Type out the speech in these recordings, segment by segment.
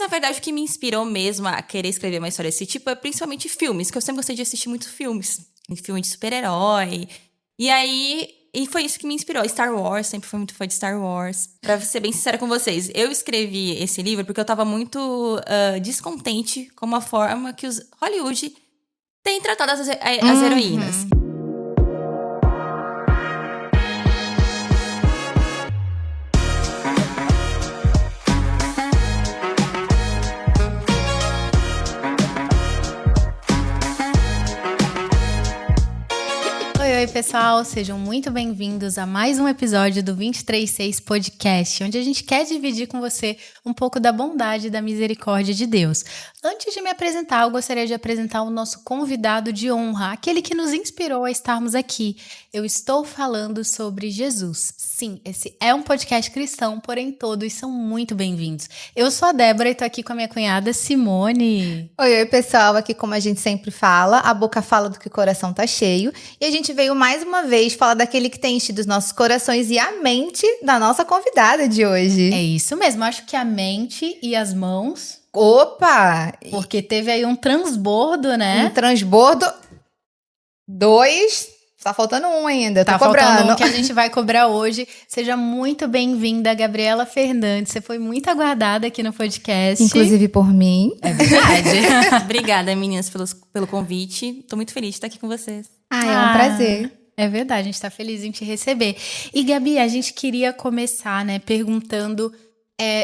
na verdade, o que me inspirou mesmo a querer escrever uma história desse tipo é principalmente filmes, que eu sempre gostei de assistir muitos filmes. Filme de super-herói. E foi isso que me inspirou. Star Wars, sempre fui muito fã de Star Wars. Pra ser bem sincera com vocês, eu escrevi esse livro porque eu tava muito descontente com a forma que os Hollywood têm tratado as heroínas. Oi, pessoal, sejam muito bem-vindos a mais um episódio do 236 Podcast, onde a gente quer dividir com você um pouco da bondade e da misericórdia de Deus. Antes de me apresentar, eu gostaria de apresentar o nosso convidado de honra, aquele que nos inspirou a estarmos aqui. Eu estou falando sobre Jesus. Sim, esse é um podcast cristão, porém todos são muito bem-vindos. Eu sou a Débora e estou aqui com a minha cunhada Simone. Oi, pessoal, aqui como a gente sempre fala, a boca fala do que o coração tá cheio, e a gente veio mais uma vez falar daquele que tem enchido os nossos corações e a mente da nossa convidada de hoje. É isso mesmo, acho que a mente e as mãos... Opa! Porque teve aí um transbordo, né? Um transbordo. 2. Tá faltando um ainda, tá tô cobrando. Faltando um que a gente vai cobrar hoje. Seja muito bem-vinda, Gabriela Fernandes. Você foi muito aguardada aqui no podcast. Inclusive por mim. É verdade. Obrigada, meninas, pelo convite. Tô muito feliz de estar aqui com vocês. É um prazer. É verdade, a gente tá feliz em te receber. E, Gabi, a gente queria começar, né, perguntando...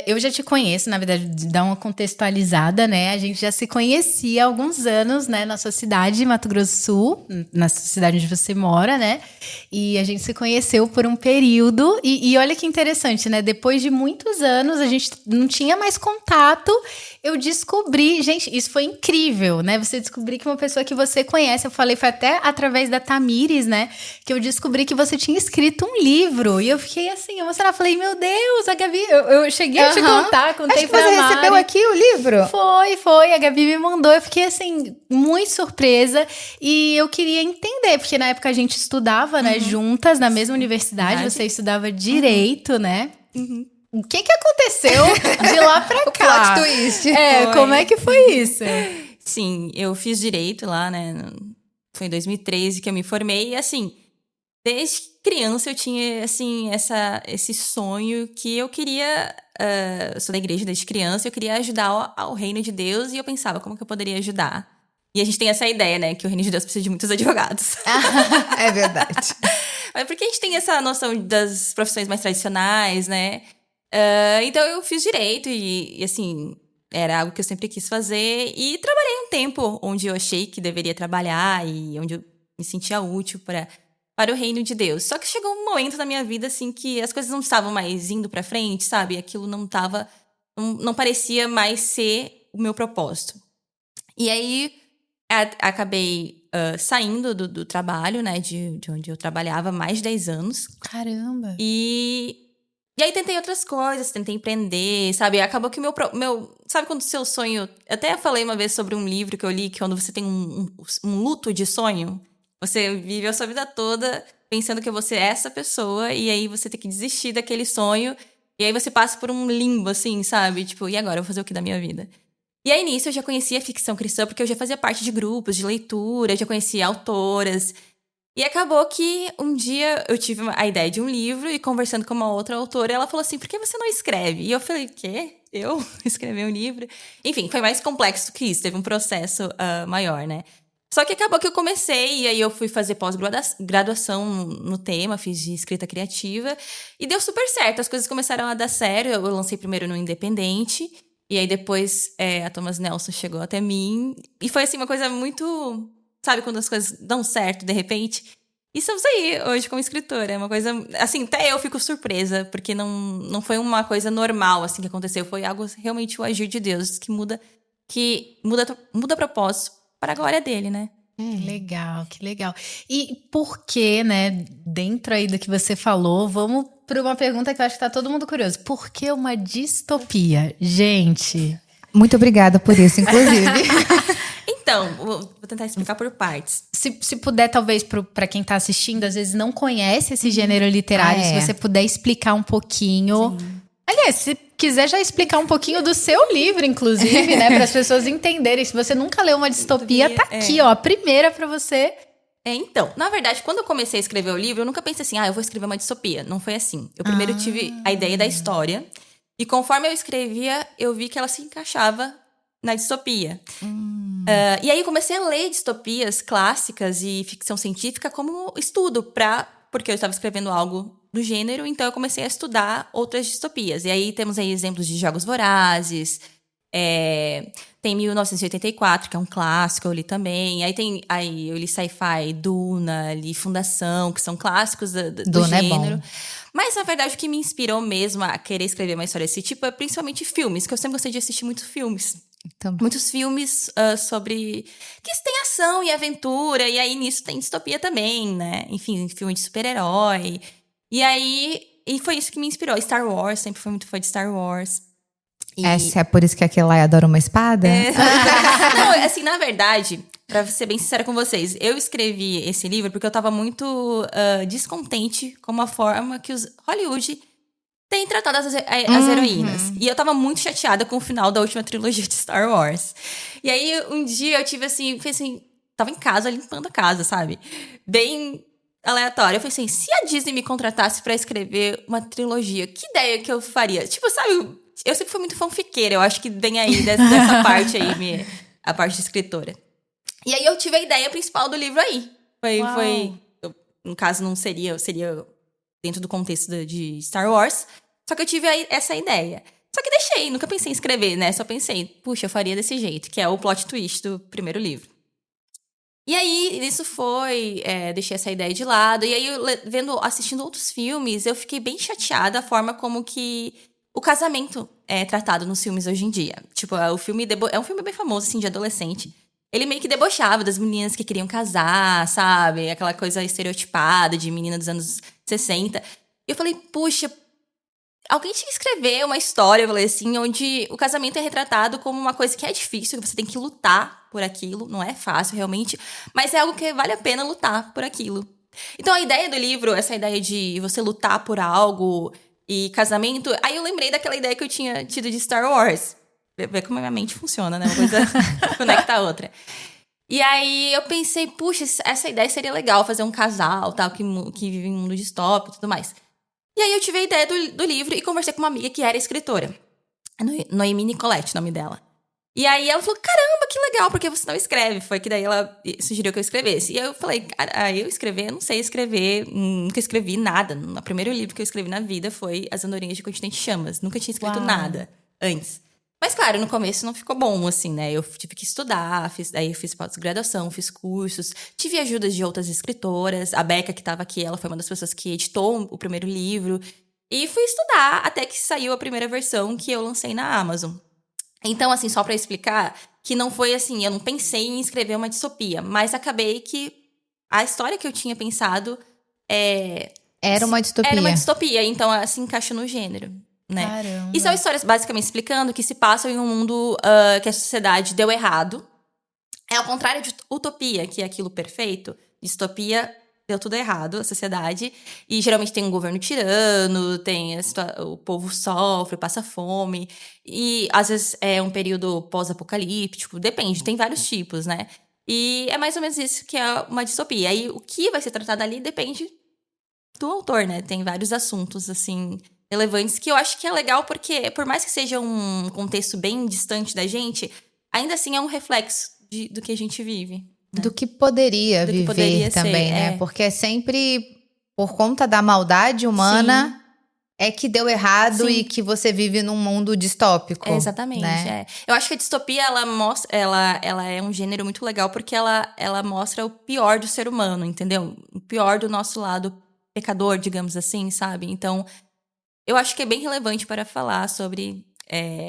eu já te conheço, na verdade, de dar uma contextualizada, né? A gente já se conhecia há alguns anos, né? Na sua cidade, Mato Grosso do Sul, na cidade onde você mora, né? E a gente se conheceu por um período. E olha que interessante, né? Depois de muitos anos, a gente não tinha mais contato. Eu descobri... Gente, isso foi incrível, né? Você descobrir que uma pessoa que você conhece... Eu falei, foi até através da Tamires, né? Que eu descobri que você tinha escrito um livro. E eu fiquei assim, emocionada. Falei, meu Deus, a Gabi... Eu cheguei a te contar, contei pra Mari. Acho que você recebeu aqui o livro? Foi. A Gabi me mandou. Eu fiquei, assim, muito surpresa. E eu queria entender, porque na época a gente estudava, né? Juntas, na mesma universidade. Você estudava Direito, né? O que aconteceu de lá pra cá? O plot twist. Como é que foi isso? Sim, eu fiz Direito lá, né? Foi em 2013 que eu me formei. E, assim, desde criança eu tinha, assim, esse sonho que eu queria... eu sou da igreja desde criança, eu queria ajudar ao reino de Deus. E eu pensava, como que eu poderia ajudar? E a gente tem essa ideia, né? Que o reino de Deus precisa de muitos advogados. É verdade. Mas porque a gente tem essa noção das profissões mais tradicionais, né? Então eu fiz Direito e, assim, era algo que eu sempre quis fazer. E trabalhei um tempo onde eu achei que deveria trabalhar e onde eu me sentia útil para o reino de Deus. Só que chegou um momento na minha vida, assim, que as coisas não estavam mais indo pra frente, sabe? Aquilo não parecia mais ser o meu propósito. E aí, acabei saindo do trabalho, né? De onde eu trabalhava há mais de 10 anos. Caramba! E aí tentei outras coisas, tentei empreender, sabe? Acabou que sabe quando o seu sonho... Até falei uma vez sobre um livro que eu li, que quando você tem um luto de sonho, você vive a sua vida toda pensando que você é essa pessoa, e aí você tem que desistir daquele sonho, e aí você passa por um limbo, assim, sabe? Tipo, e agora? Eu vou fazer o que da minha vida? E aí nisso eu já conhecia a ficção cristã, porque eu já fazia parte de grupos de leitura, já conhecia autoras... E acabou que um dia eu tive a ideia de um livro e conversando com uma outra autora, ela falou assim, por que você não escreve? E eu falei, quê? Eu escrever um livro? Enfim, foi mais complexo que isso, teve um processo maior, né? Só que acabou que eu comecei, e aí eu fui fazer pós-graduação no tema, fiz de escrita criativa, e deu super certo, as coisas começaram a dar sério, eu lancei primeiro no Independente, e aí depois a Thomas Nelson chegou até mim, e foi assim uma coisa muito... Sabe, quando as coisas dão certo, de repente. E estamos aí, hoje, como escritora. É uma coisa... Assim, até eu fico surpresa. Porque não foi uma coisa normal, assim, que aconteceu. Foi algo, realmente, o agir de Deus. Que muda propósito para a glória dele, né? Que legal. E por que, né, dentro aí do que você falou, vamos para uma pergunta que eu acho que tá todo mundo curioso. Por que uma distopia? Gente... Muito obrigada por isso, inclusive. Então, vou tentar explicar por partes. Se puder, talvez, para quem tá assistindo, às vezes não conhece esse gênero literário, se você puder explicar um pouquinho Aliás, se quiser já explicar um pouquinho do seu livro, inclusive, né? Para as pessoas entenderem. Se você nunca leu uma distopia, tá aqui, ó. A primeira para você. Então, na verdade, quando eu comecei a escrever o livro, eu nunca pensei assim, eu vou escrever uma distopia. Não foi assim. Eu primeiro tive a ideia da história. E conforme eu escrevia, eu vi que ela se encaixava na distopia. E aí eu comecei a ler distopias clássicas e ficção científica como estudo, porque eu estava escrevendo algo do gênero, então eu comecei a estudar outras distopias. E aí temos aí exemplos de Jogos Vorazes, tem 1984, que é um clássico, eu li também. Aí eu li Sci-Fi, Duna, li Fundação, que são clássicos do Duna gênero. é bom. Mas, na verdade, o que me inspirou mesmo a querer escrever uma história desse tipo é principalmente filmes, que eu sempre gostei de assistir muitos filmes. Muitos filmes sobre... que tem ação e aventura, e aí nisso tem distopia também, né? Enfim, filme de super-herói. E foi isso que me inspirou. Star Wars, sempre fui muito fã de Star Wars. Essa é por isso que aquele lá adora uma espada? Não, assim, na verdade, pra ser bem sincera com vocês, eu escrevi esse livro porque eu tava muito descontente com a forma que os Hollywood tem tratado as heroínas. E eu tava muito chateada com o final da última trilogia de Star Wars. E aí, um dia eu tive assim, tava em casa, limpando a casa, sabe? Bem aleatório. Eu falei assim, se a Disney me contratasse pra escrever uma trilogia, que ideia que eu faria? Tipo, sabe, eu sempre fui muito fanfiqueira, eu acho que vem aí dessa parte aí, a parte de escritora. E aí eu tive a ideia principal do livro aí. No caso, não seria dentro do contexto de Star Wars. Só que eu tive essa ideia. Só que deixei, nunca pensei em escrever, né? Só pensei, puxa, eu faria desse jeito, que é o plot twist do primeiro livro. E aí, isso deixei essa ideia de lado. E aí, assistindo outros filmes, eu fiquei bem chateada a forma como que o casamento é tratado nos filmes hoje em dia. Tipo, é um filme bem famoso, assim, de adolescente. Ele meio que debochava das meninas que queriam casar, sabe? Aquela coisa estereotipada de menina dos anos 60. E eu falei, puxa, alguém tinha que escrever uma história, eu falei assim, onde o casamento é retratado como uma coisa que é difícil, que você tem que lutar por aquilo. Não é fácil, realmente. Mas é algo que vale a pena lutar por aquilo. Então, a ideia do livro, essa ideia de você lutar por algo e casamento... Aí eu lembrei daquela ideia que eu tinha tido de Star Wars. Vê como a minha mente funciona, né? Uma coisa conecta a outra. E aí eu pensei, puxa, essa ideia seria legal, fazer um casal, tal, que vive em um mundo distópico e tudo mais. E aí eu tive a ideia do livro e conversei com uma amiga que era escritora. Noemi Nicolette, o nome dela. E aí ela falou, caramba, que legal, porque você não escreve? Foi que daí ela sugeriu que eu escrevesse. E aí eu falei, eu não sei escrever, nunca escrevi nada. O primeiro livro que eu escrevi na vida foi As Andorinhas de Continente Chamas. Nunca tinha escrito nada antes. Mas, claro, no começo não ficou bom, assim, né? Eu tive que estudar, eu fiz pós-graduação, fiz cursos, tive ajudas de outras escritoras. A Beca, que estava aqui, ela foi uma das pessoas que editou o primeiro livro. E fui estudar até que saiu a primeira versão que eu lancei na Amazon. Então, assim, só pra explicar, que não foi assim, eu não pensei em escrever uma distopia, mas acabei que a história que eu tinha pensado era uma distopia. Era uma distopia, então ela se encaixa no gênero. Né? Caramba. E são histórias basicamente explicando que se passam em um mundo que a sociedade deu errado. É ao contrário de utopia, que é aquilo perfeito. Distopia, deu tudo errado, a sociedade. E geralmente tem um governo tirano, o povo sofre, passa fome. E às vezes é um período pós-apocalíptico, depende, tem vários tipos, né? E é mais ou menos isso que é uma distopia. Aí o que vai ser tratado ali depende do autor, né? Tem vários assuntos, assim, relevantes, que eu acho que é legal porque, por mais que seja um contexto bem distante da gente, ainda assim é um reflexo do que a gente vive. Né? Do que poderia viver também, né? Porque é sempre por conta da maldade humana é que deu errado e que você vive num mundo distópico. Exatamente, né? Eu acho que a distopia, ela é um gênero muito legal porque ela mostra o pior do ser humano, entendeu? O pior do nosso lado pecador, digamos assim, sabe? Então, eu acho que é bem relevante para falar sobre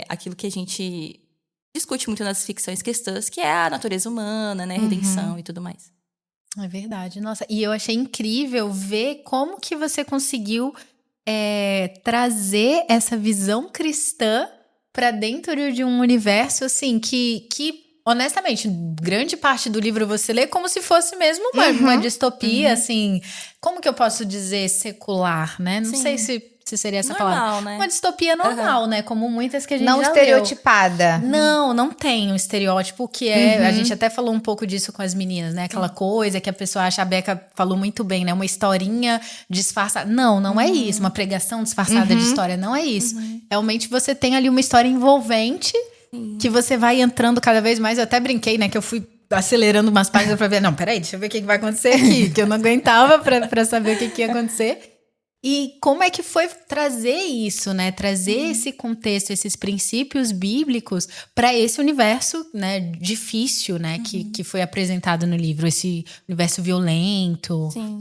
aquilo que a gente discute muito nas ficções cristãs, que é a natureza humana, né? Redenção e tudo mais. É verdade. Nossa, e eu achei incrível ver como que você conseguiu trazer essa visão cristã para dentro de um universo, assim, que honestamente, grande parte do livro você lê como se fosse mesmo uma distopia, assim, como que eu posso dizer secular, né? Não sei se se seria essa Normal, palavra. né? Uma distopia normal, né? Como muitas que a gente Não já estereotipada. leu. Não tem um estereótipo que é... A gente até falou um pouco disso com as meninas, né? Aquela coisa que a pessoa acha, a Beca falou muito bem, né? Uma historinha disfarçada. Não é isso. Uma pregação disfarçada de história, não é isso. Realmente você tem ali uma história envolvente que você vai entrando cada vez mais. Eu até brinquei, né? Que eu fui acelerando umas páginas pra ver. Não, peraí, deixa eu ver o que vai acontecer aqui. Que eu não aguentava pra saber o que ia acontecer. E como é que foi trazer isso, né? Trazer esse contexto, esses princípios bíblicos para esse universo, né, difícil, né, que foi apresentado no livro, esse universo violento. Sim.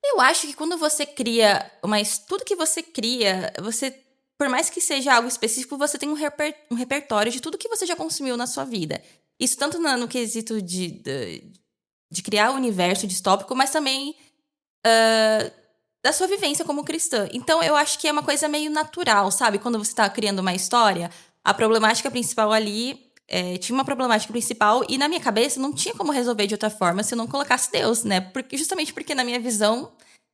Eu acho que quando você cria, mas tudo que você cria, você, por mais que seja algo específico, você tem um repertório de tudo que você já consumiu na sua vida. Isso tanto no quesito de criar o universo distópico, mas também da sua vivência como cristã. Então, eu acho que é uma coisa meio natural, sabe? Quando você tá criando uma história, a problemática principal ali... tinha uma problemática principal e na minha cabeça não tinha como resolver de outra forma se eu não colocasse Deus, né? Justamente porque na minha visão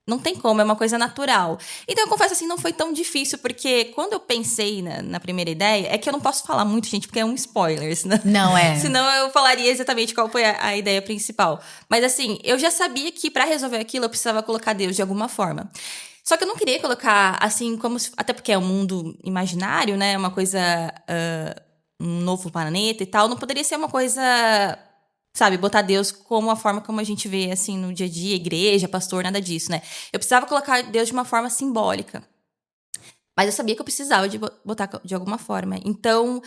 não tem como, é uma coisa natural. Então eu confesso assim, não foi tão difícil, porque quando eu pensei na primeira ideia, é que eu não posso falar muito, gente, porque é um spoiler, senão, Não é. senão eu falaria exatamente qual foi a ideia principal. Mas assim, eu já sabia que pra resolver aquilo eu precisava colocar Deus de alguma forma. Só que eu não queria colocar assim, como se, até porque é um mundo imaginário, né? Uma coisa... um novo planeta e tal, não poderia ser uma coisa, sabe, botar Deus como a forma como a gente vê, assim, no dia a dia, igreja, pastor, nada disso, né? Eu precisava colocar Deus de uma forma simbólica. Mas eu sabia que eu precisava de botar de alguma forma. Então,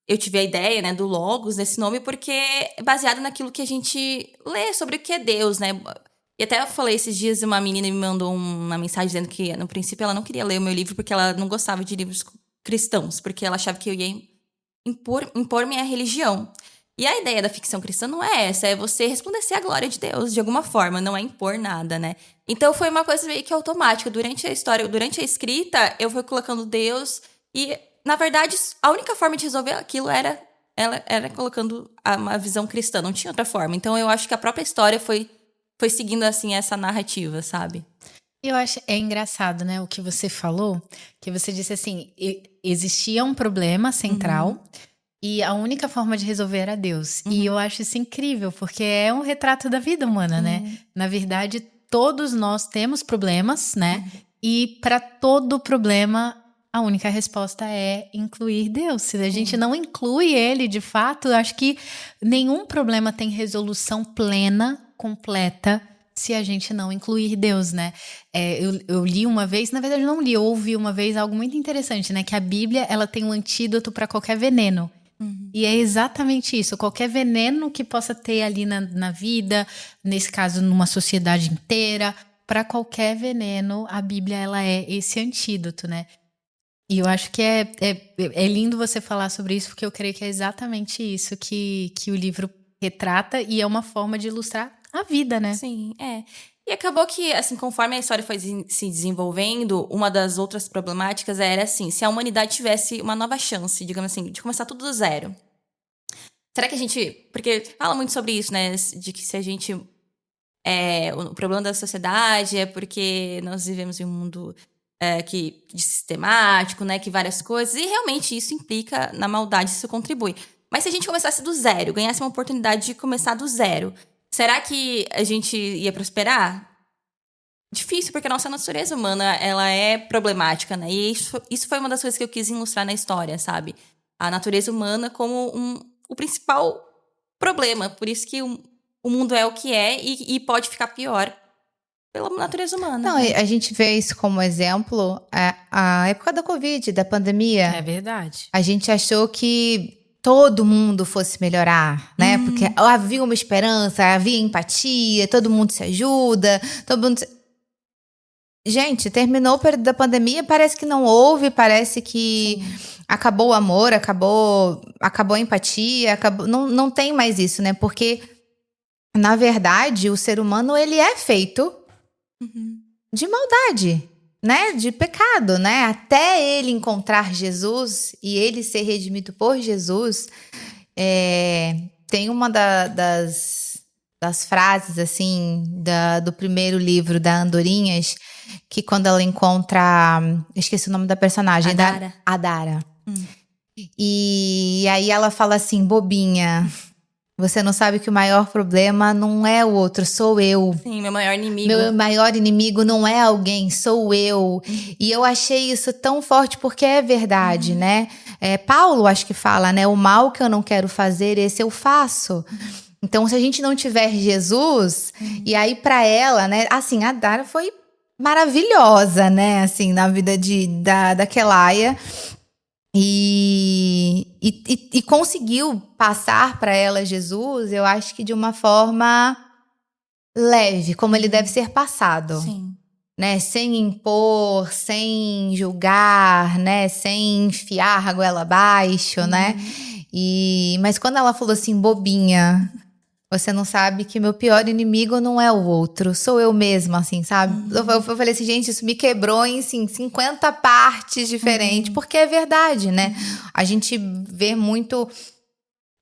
eu tive a ideia, né, do Logos, desse nome, porque é baseado naquilo que a gente lê sobre o que é Deus, né? E até eu falei esses dias, uma menina me mandou uma mensagem dizendo que, no princípio, ela não queria ler o meu livro porque ela não gostava de livros cristãos, porque ela achava que eu ia impor minha religião. E a ideia da ficção cristã não é essa, é você resplandecer a glória de Deus de alguma forma, não é impor nada, né? Então foi uma coisa meio que automática. Durante a história, durante a escrita, eu fui colocando Deus e, na verdade, a única forma de resolver aquilo era colocando uma visão cristã, não tinha outra forma. Então eu acho que a própria história foi seguindo, assim, essa narrativa, sabe? Eu acho engraçado, né, o que você falou, que você disse assim, existia um problema central e a única forma de resolver era Deus. E eu acho isso incrível, porque é um retrato da vida humana, né? Na verdade, todos nós temos problemas, né? E para todo problema, a única resposta é incluir Deus. Se a gente não inclui ele, de fato, eu acho que nenhum problema tem resolução plena, completa, se a gente não incluir Deus, né? Eu li uma vez, na verdade não li, eu ouvi uma vez algo muito interessante, né? Que a Bíblia, ela tem um antídoto para qualquer veneno. E é exatamente isso, qualquer veneno que possa ter ali na vida, nesse caso numa sociedade inteira, para qualquer veneno, a Bíblia, ela é esse antídoto, né? E eu acho que é lindo você falar sobre isso, porque eu creio que é exatamente isso que o livro retrata e é uma forma de ilustrar a vida, né? Sim, é. E acabou que, assim, conforme a história foi se desenvolvendo, uma das outras problemáticas era, assim, se a humanidade tivesse uma nova chance, digamos assim, de começar tudo do zero. Será que a gente... Porque fala muito sobre isso, né? De que se a gente... o problema da sociedade é porque nós vivemos em um mundo de sistemático, né? Que várias coisas... E realmente isso implica na maldade, isso contribui. Mas se a gente começasse do zero, ganhasse uma oportunidade de começar do zero... Será que a gente ia prosperar? Difícil, porque a nossa natureza humana, ela é problemática, né? E isso foi uma das coisas que eu quis ilustrar na história, sabe? A natureza humana como o principal problema. Por isso que o mundo é o que é e pode ficar pior pela natureza humana. Não, a gente vê isso como exemplo a época da Covid, da pandemia. É verdade. A gente achou que todo mundo fosse melhorar, né? Porque havia uma esperança, havia empatia, todo mundo se ajuda, todo mundo... Gente, terminou o período da pandemia, parece que não houve, parece que acabou o amor, acabou a empatia, não tem mais isso, né? Porque, na verdade, o ser humano, ele é feito de maldade, né? De pecado, né? Até ele encontrar Jesus e ele ser redimido por Jesus, tem uma das frases, assim, do primeiro livro da Andorinhas, que quando ela encontra... Esqueci o nome da personagem. Adara. Adara. E aí ela fala assim, bobinha, você não sabe que o maior problema não é o outro, sou eu. Sim, meu maior inimigo. Meu maior inimigo não é alguém, sou eu. E eu achei isso tão forte porque é verdade, né? Paulo acho que fala, né? O mal que eu não quero fazer, esse eu faço. Então, se a gente não tiver Jesus, e aí pra ela, né? Assim, a Dara foi maravilhosa, né? Assim, na vida da Kelaia. E conseguiu passar pra ela Jesus, eu acho que de uma forma leve, como ele deve ser passado. Sim. Né? Sem impor, sem julgar, né? Sem enfiar a goela abaixo, né? Mas quando ela falou assim, bobinha, você não sabe que meu pior inimigo não é o outro, sou eu mesma, assim, sabe? Eu falei assim, gente, isso me quebrou em, assim, 50 partes diferentes, porque é verdade, né? A gente vê muito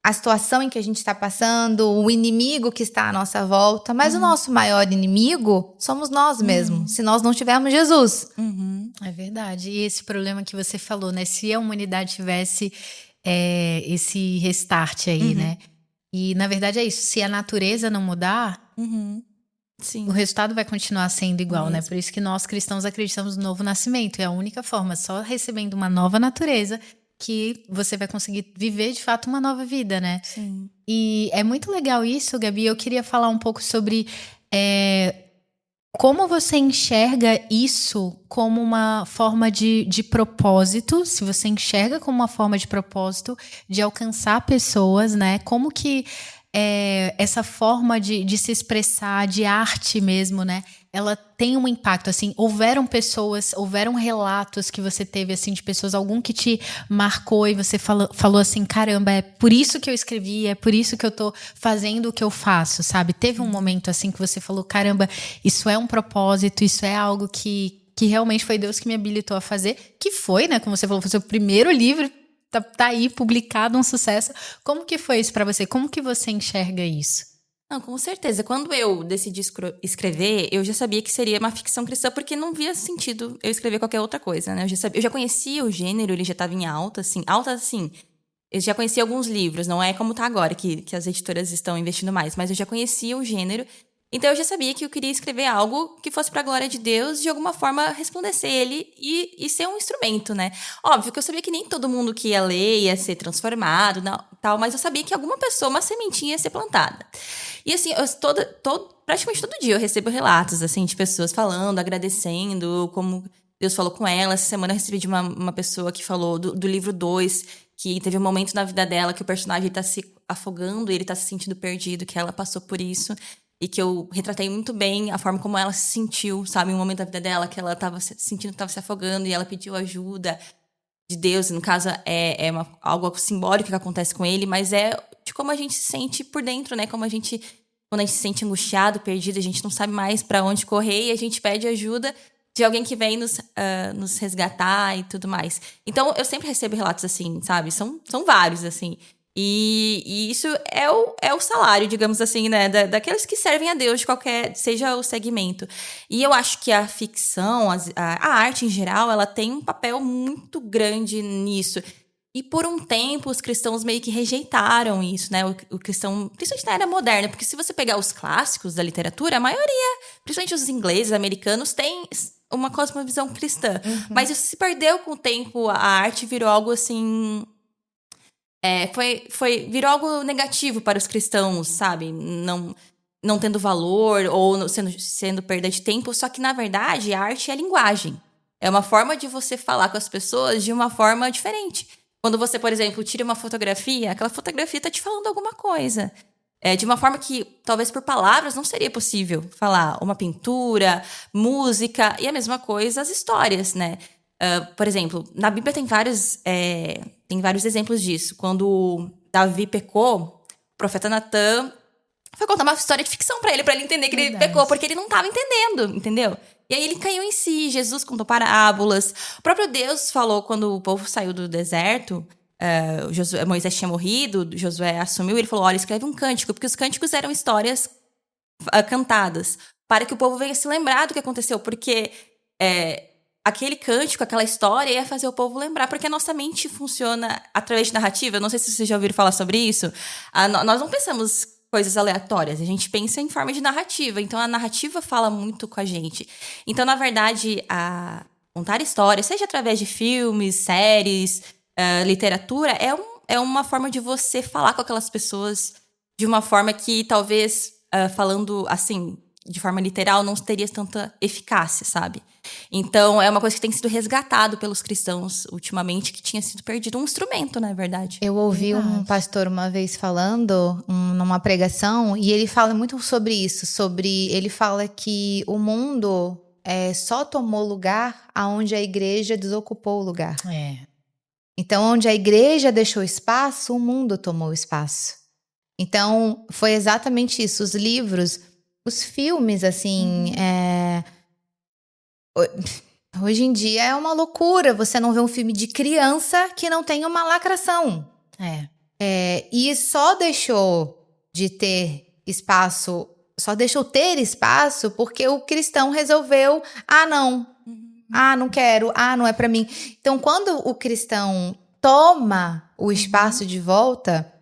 a situação em que a gente está passando, o inimigo que está à nossa volta, mas o nosso maior inimigo somos nós mesmos, se nós não tivermos Jesus. É verdade. E esse problema que você falou, né? Se a humanidade tivesse esse restart aí, né? E, na verdade, é isso. Se a natureza não mudar, Sim. o resultado vai continuar sendo igual, né? Por isso que nós, cristãos, acreditamos no novo nascimento. É a única forma, só recebendo uma nova natureza, que você vai conseguir viver, de fato, uma nova vida, né? Sim. E é muito legal isso, Gabi. Eu queria falar um pouco sobre como você enxerga isso como uma forma de propósito, se você enxerga como uma forma de propósito de alcançar pessoas, né? Como que essa forma de se expressar, de arte mesmo, né? Ela tem um impacto, assim, houveram relatos que você teve, assim, de pessoas, algum que te marcou e você falou assim, caramba, é por isso que eu escrevi, é por isso que eu tô fazendo o que eu faço, sabe? Teve um momento, assim, que você falou, caramba, isso é um propósito, isso é algo que realmente foi Deus que me habilitou a fazer, que foi, né, como você falou, foi o seu primeiro livro, tá aí, publicado, um sucesso. Como que foi isso pra você? Como que você enxerga isso? Não, com certeza. Quando eu decidi escrever, eu já sabia que seria uma ficção cristã, porque não via sentido eu escrever qualquer outra coisa, né? Eu já conhecia o gênero, ele já estava em alta, assim. Alta, assim, eu já conhecia alguns livros, não é como tá agora, que as editoras estão investindo mais, mas eu já conhecia o gênero. Então, eu já sabia que eu queria escrever algo que fosse pra glória de Deus, de alguma forma resplandecer ele e ser um instrumento, né? Óbvio que eu sabia que nem todo mundo que ia ler ia ser transformado, não, tal, mas eu sabia que alguma pessoa, uma sementinha ia ser plantada. E assim, praticamente todo dia eu recebo relatos, assim, de pessoas falando, agradecendo, como Deus falou com ela. Essa semana eu recebi de uma pessoa que falou do livro 2, que teve um momento na vida dela que o personagem tá se afogando e ele tá se sentindo perdido, que ela passou por isso. E que eu retratei muito bem a forma como ela se sentiu, sabe? Em um momento da vida dela que ela tava sentindo que tava se afogando e ela pediu ajuda de Deus. No caso, algo simbólico que acontece com ele, mas é de como a gente se sente por dentro, né? Quando a gente se sente angustiado, perdido, a gente não sabe mais pra onde correr e a gente pede ajuda de alguém que vem nos resgatar e tudo mais. Então, eu sempre recebo relatos assim, sabe? São vários, assim. E isso é o salário, digamos assim, né? Daqueles que servem a Deus, de qualquer, seja o segmento. E eu acho que a ficção, a arte em geral, ela tem um papel muito grande nisso. E por um tempo, os cristãos meio que rejeitaram isso, né? O cristão, principalmente na era moderna, porque se você pegar os clássicos da literatura, a maioria, principalmente os ingleses, americanos, tem uma cosmovisão cristã. Mas isso se perdeu com o tempo, a arte virou algo assim... virou algo negativo para os cristãos, sabe? Não tendo valor ou sendo perda de tempo. Só que, na verdade, a arte é a linguagem. É uma forma de você falar com as pessoas de uma forma diferente. Quando você, por exemplo, tira uma fotografia, aquela fotografia está te falando alguma coisa. De uma forma que, talvez por palavras, não seria possível falar. Uma pintura, música e a mesma coisa as histórias, né? Por exemplo, na Bíblia tem vários exemplos disso. Quando Davi pecou, o profeta Natan foi contar uma história de ficção pra ele entender que ele pecou, porque ele não estava entendendo, entendeu? E aí ele caiu em si, Jesus contou parábolas. O próprio Deus falou quando o povo saiu do deserto, Moisés tinha morrido, Josué assumiu, ele falou, olha, escreve um cântico, porque os cânticos eram histórias cantadas, para que o povo venha se lembrar do que aconteceu, porque aquele cântico, aquela história ia fazer o povo lembrar, porque a nossa mente funciona através de narrativa. Eu não sei se vocês já ouviram falar sobre isso. Nós não pensamos coisas aleatórias, a gente pensa em forma de narrativa. Então, a narrativa fala muito com a gente. Então, na verdade, contar histórias, seja através de filmes, séries, literatura, é uma forma de você falar com aquelas pessoas de uma forma que talvez, falando assim, de forma literal, não teria tanta eficácia, sabe? Então, é uma coisa que tem sido resgatado pelos cristãos ultimamente, que tinha sido perdido. Um instrumento, na verdade. Eu ouvi um pastor uma vez falando, numa pregação, e ele fala muito sobre isso. Ele fala que o mundo só tomou lugar aonde a igreja desocupou o lugar. Então, onde a igreja deixou espaço, o mundo tomou espaço. Então, foi exatamente isso. Os livros, os filmes, assim... Hoje em dia é uma loucura você não ver um filme de criança que não tem uma lacração. E só deixou de ter espaço, porque o cristão resolveu, não. Não quero, não é pra mim. Então, quando o cristão toma o espaço de volta,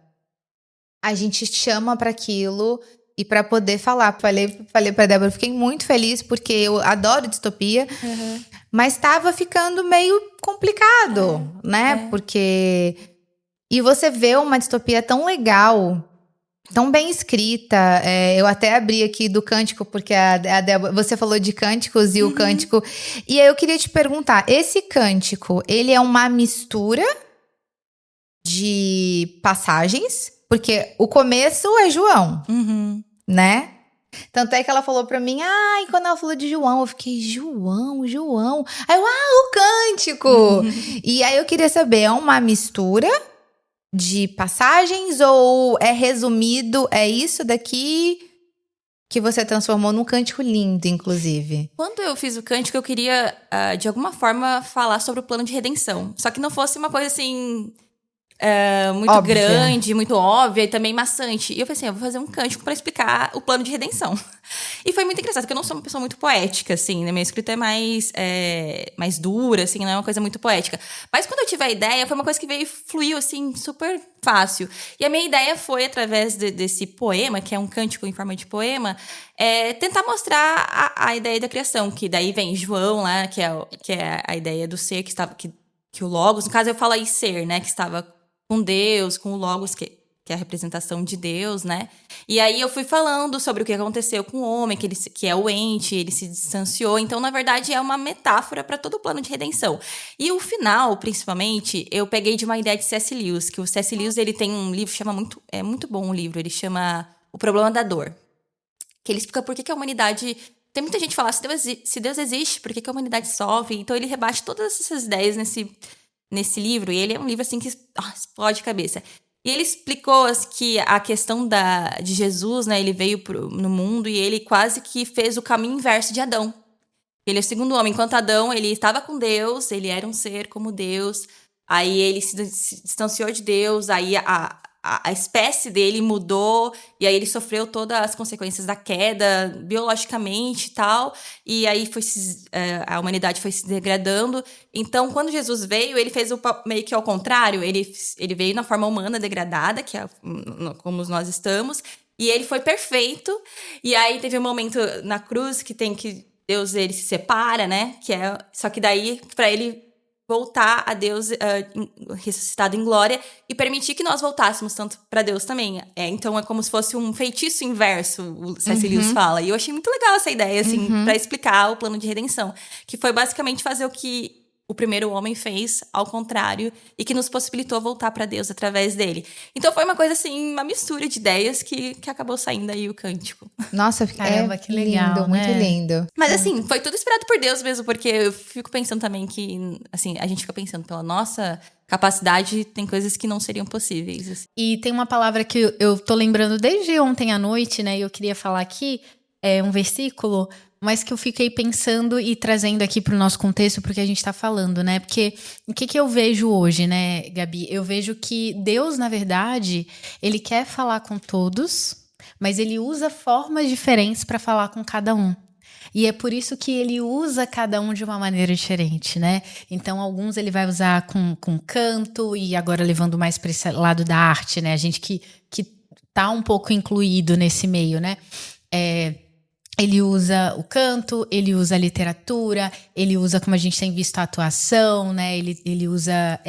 a gente chama para aquilo e para poder falar. Falei pra Débora, fiquei muito feliz porque eu adoro distopia, mas estava ficando meio complicado, né? Porque... E você vê uma distopia tão legal, tão bem escrita. Eu até abri aqui do cântico, porque a Débora, você falou de cânticos e o cântico. E aí eu queria te perguntar, esse cântico, ele é uma mistura de passagens? Porque o começo é João, né? Tanto é que ela falou pra mim, e quando ela falou de João, eu fiquei, João. Aí eu, o cântico! E aí eu queria saber, é uma mistura de passagens ou é resumido, é isso daqui que você transformou num cântico lindo, inclusive? Quando eu fiz o cântico, eu queria, de alguma forma, falar sobre o plano de redenção. Só que não fosse uma coisa assim... muito óbvia, grande, muito óbvia e também maçante. E eu pensei, eu vou fazer um cântico pra explicar o plano de redenção. E foi muito engraçado, porque eu não sou uma pessoa muito poética, assim, né? Minha escrita é mais dura, assim, não é uma coisa muito poética. Mas quando eu tive a ideia, foi uma coisa que fluiu, assim, super fácil. E a minha ideia foi, através desse poema, que é um cântico em forma de poema, tentar mostrar a ideia da criação, que daí vem João lá, que é a ideia do ser, que o Logos, no caso eu falo aí ser, né, que estava com Deus, com o Logos, que é a representação de Deus, né? E aí eu fui falando sobre o que aconteceu com o homem, que é o ente, ele se distanciou. Então, na verdade, é uma metáfora para todo o plano de redenção. E o final, principalmente, eu peguei de uma ideia de C.S. Lewis, que o C.S. Lewis, ele tem um livro, é muito bom o livro, ele chama O Problema da Dor. Que ele explica por que a humanidade... Tem muita gente que fala, se Deus existe, por que a humanidade sofre? Então, ele rebate todas essas ideias nesse livro, e ele é um livro assim que explode a cabeça. E ele explicou que a questão de Jesus, né, ele veio no mundo e ele quase que fez o caminho inverso de Adão. Ele é o segundo homem. Enquanto Adão, ele estava com Deus, ele era um ser como Deus, aí ele se distanciou de Deus, aí a espécie dele mudou, e aí ele sofreu todas as consequências da queda, biologicamente e tal, e aí a humanidade foi se degradando. Então, quando Jesus veio, ele fez meio que ao contrário, ele veio na forma humana degradada, que é como nós estamos, e ele foi perfeito, e aí teve um momento na cruz que Deus, ele se separa, né, só que daí, para ele voltar a Deus ressuscitado em glória e permitir que nós voltássemos tanto para Deus também. Então é como se fosse um feitiço inverso, o C.S. Lewis fala. E eu achei muito legal essa ideia, assim, para explicar o plano de redenção. Que foi basicamente fazer o que o primeiro homem fez ao contrário e que nos possibilitou voltar para Deus através dele. Então foi uma coisa assim, uma mistura de ideias que acabou saindo aí o cântico. Nossa, caramba, que legal, lindo, né? Muito lindo. Mas assim, foi tudo inspirado por Deus mesmo, porque eu fico pensando também que, assim, a gente fica pensando pela nossa capacidade, tem coisas que não seriam possíveis. Assim. E tem uma palavra que eu tô lembrando desde ontem à noite, né, e eu queria falar aqui, é um versículo, mas que eu fiquei pensando e trazendo aqui para o nosso contexto, porque a gente está falando, né? Porque o que eu vejo hoje, né, Gabi? Eu vejo que Deus, na verdade, ele quer falar com todos, mas ele usa formas diferentes para falar com cada um. E é por isso que ele usa cada um de uma maneira diferente, né? Então, alguns ele vai usar com canto, e agora levando mais para esse lado da arte, né? A gente que tá um pouco incluído nesse meio, né? Ele usa o canto, ele usa a literatura, ele usa, como a gente tem visto, a atuação, né? Ele usa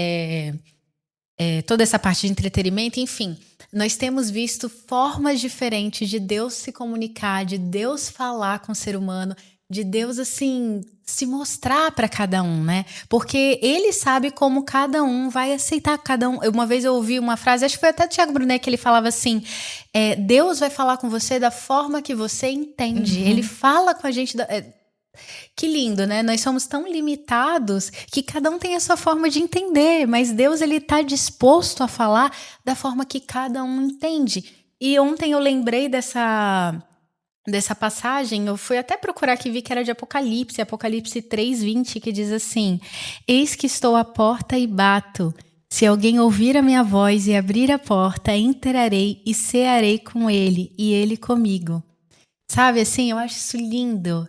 toda essa parte de entretenimento, enfim. Nós temos visto formas diferentes de Deus se comunicar, de Deus falar com o ser humano, de Deus, assim, se mostrar para cada um, né? Porque ele sabe como cada um vai aceitar cada um. Uma vez eu ouvi uma frase, acho que foi até o Thiago Brunet, que ele falava assim, Deus vai falar com você da forma que você entende. Ele fala com a gente... Que lindo, né? Nós somos tão limitados que cada um tem a sua forma de entender, mas Deus, ele tá disposto a falar da forma que cada um entende. E ontem eu lembrei dessa passagem, eu fui até procurar que vi que era de Apocalipse 3:20, que diz assim: eis que estou à porta e bato. Se alguém ouvir a minha voz e abrir a porta, entrarei e cearei com ele e ele comigo. Sabe, assim, eu acho isso lindo.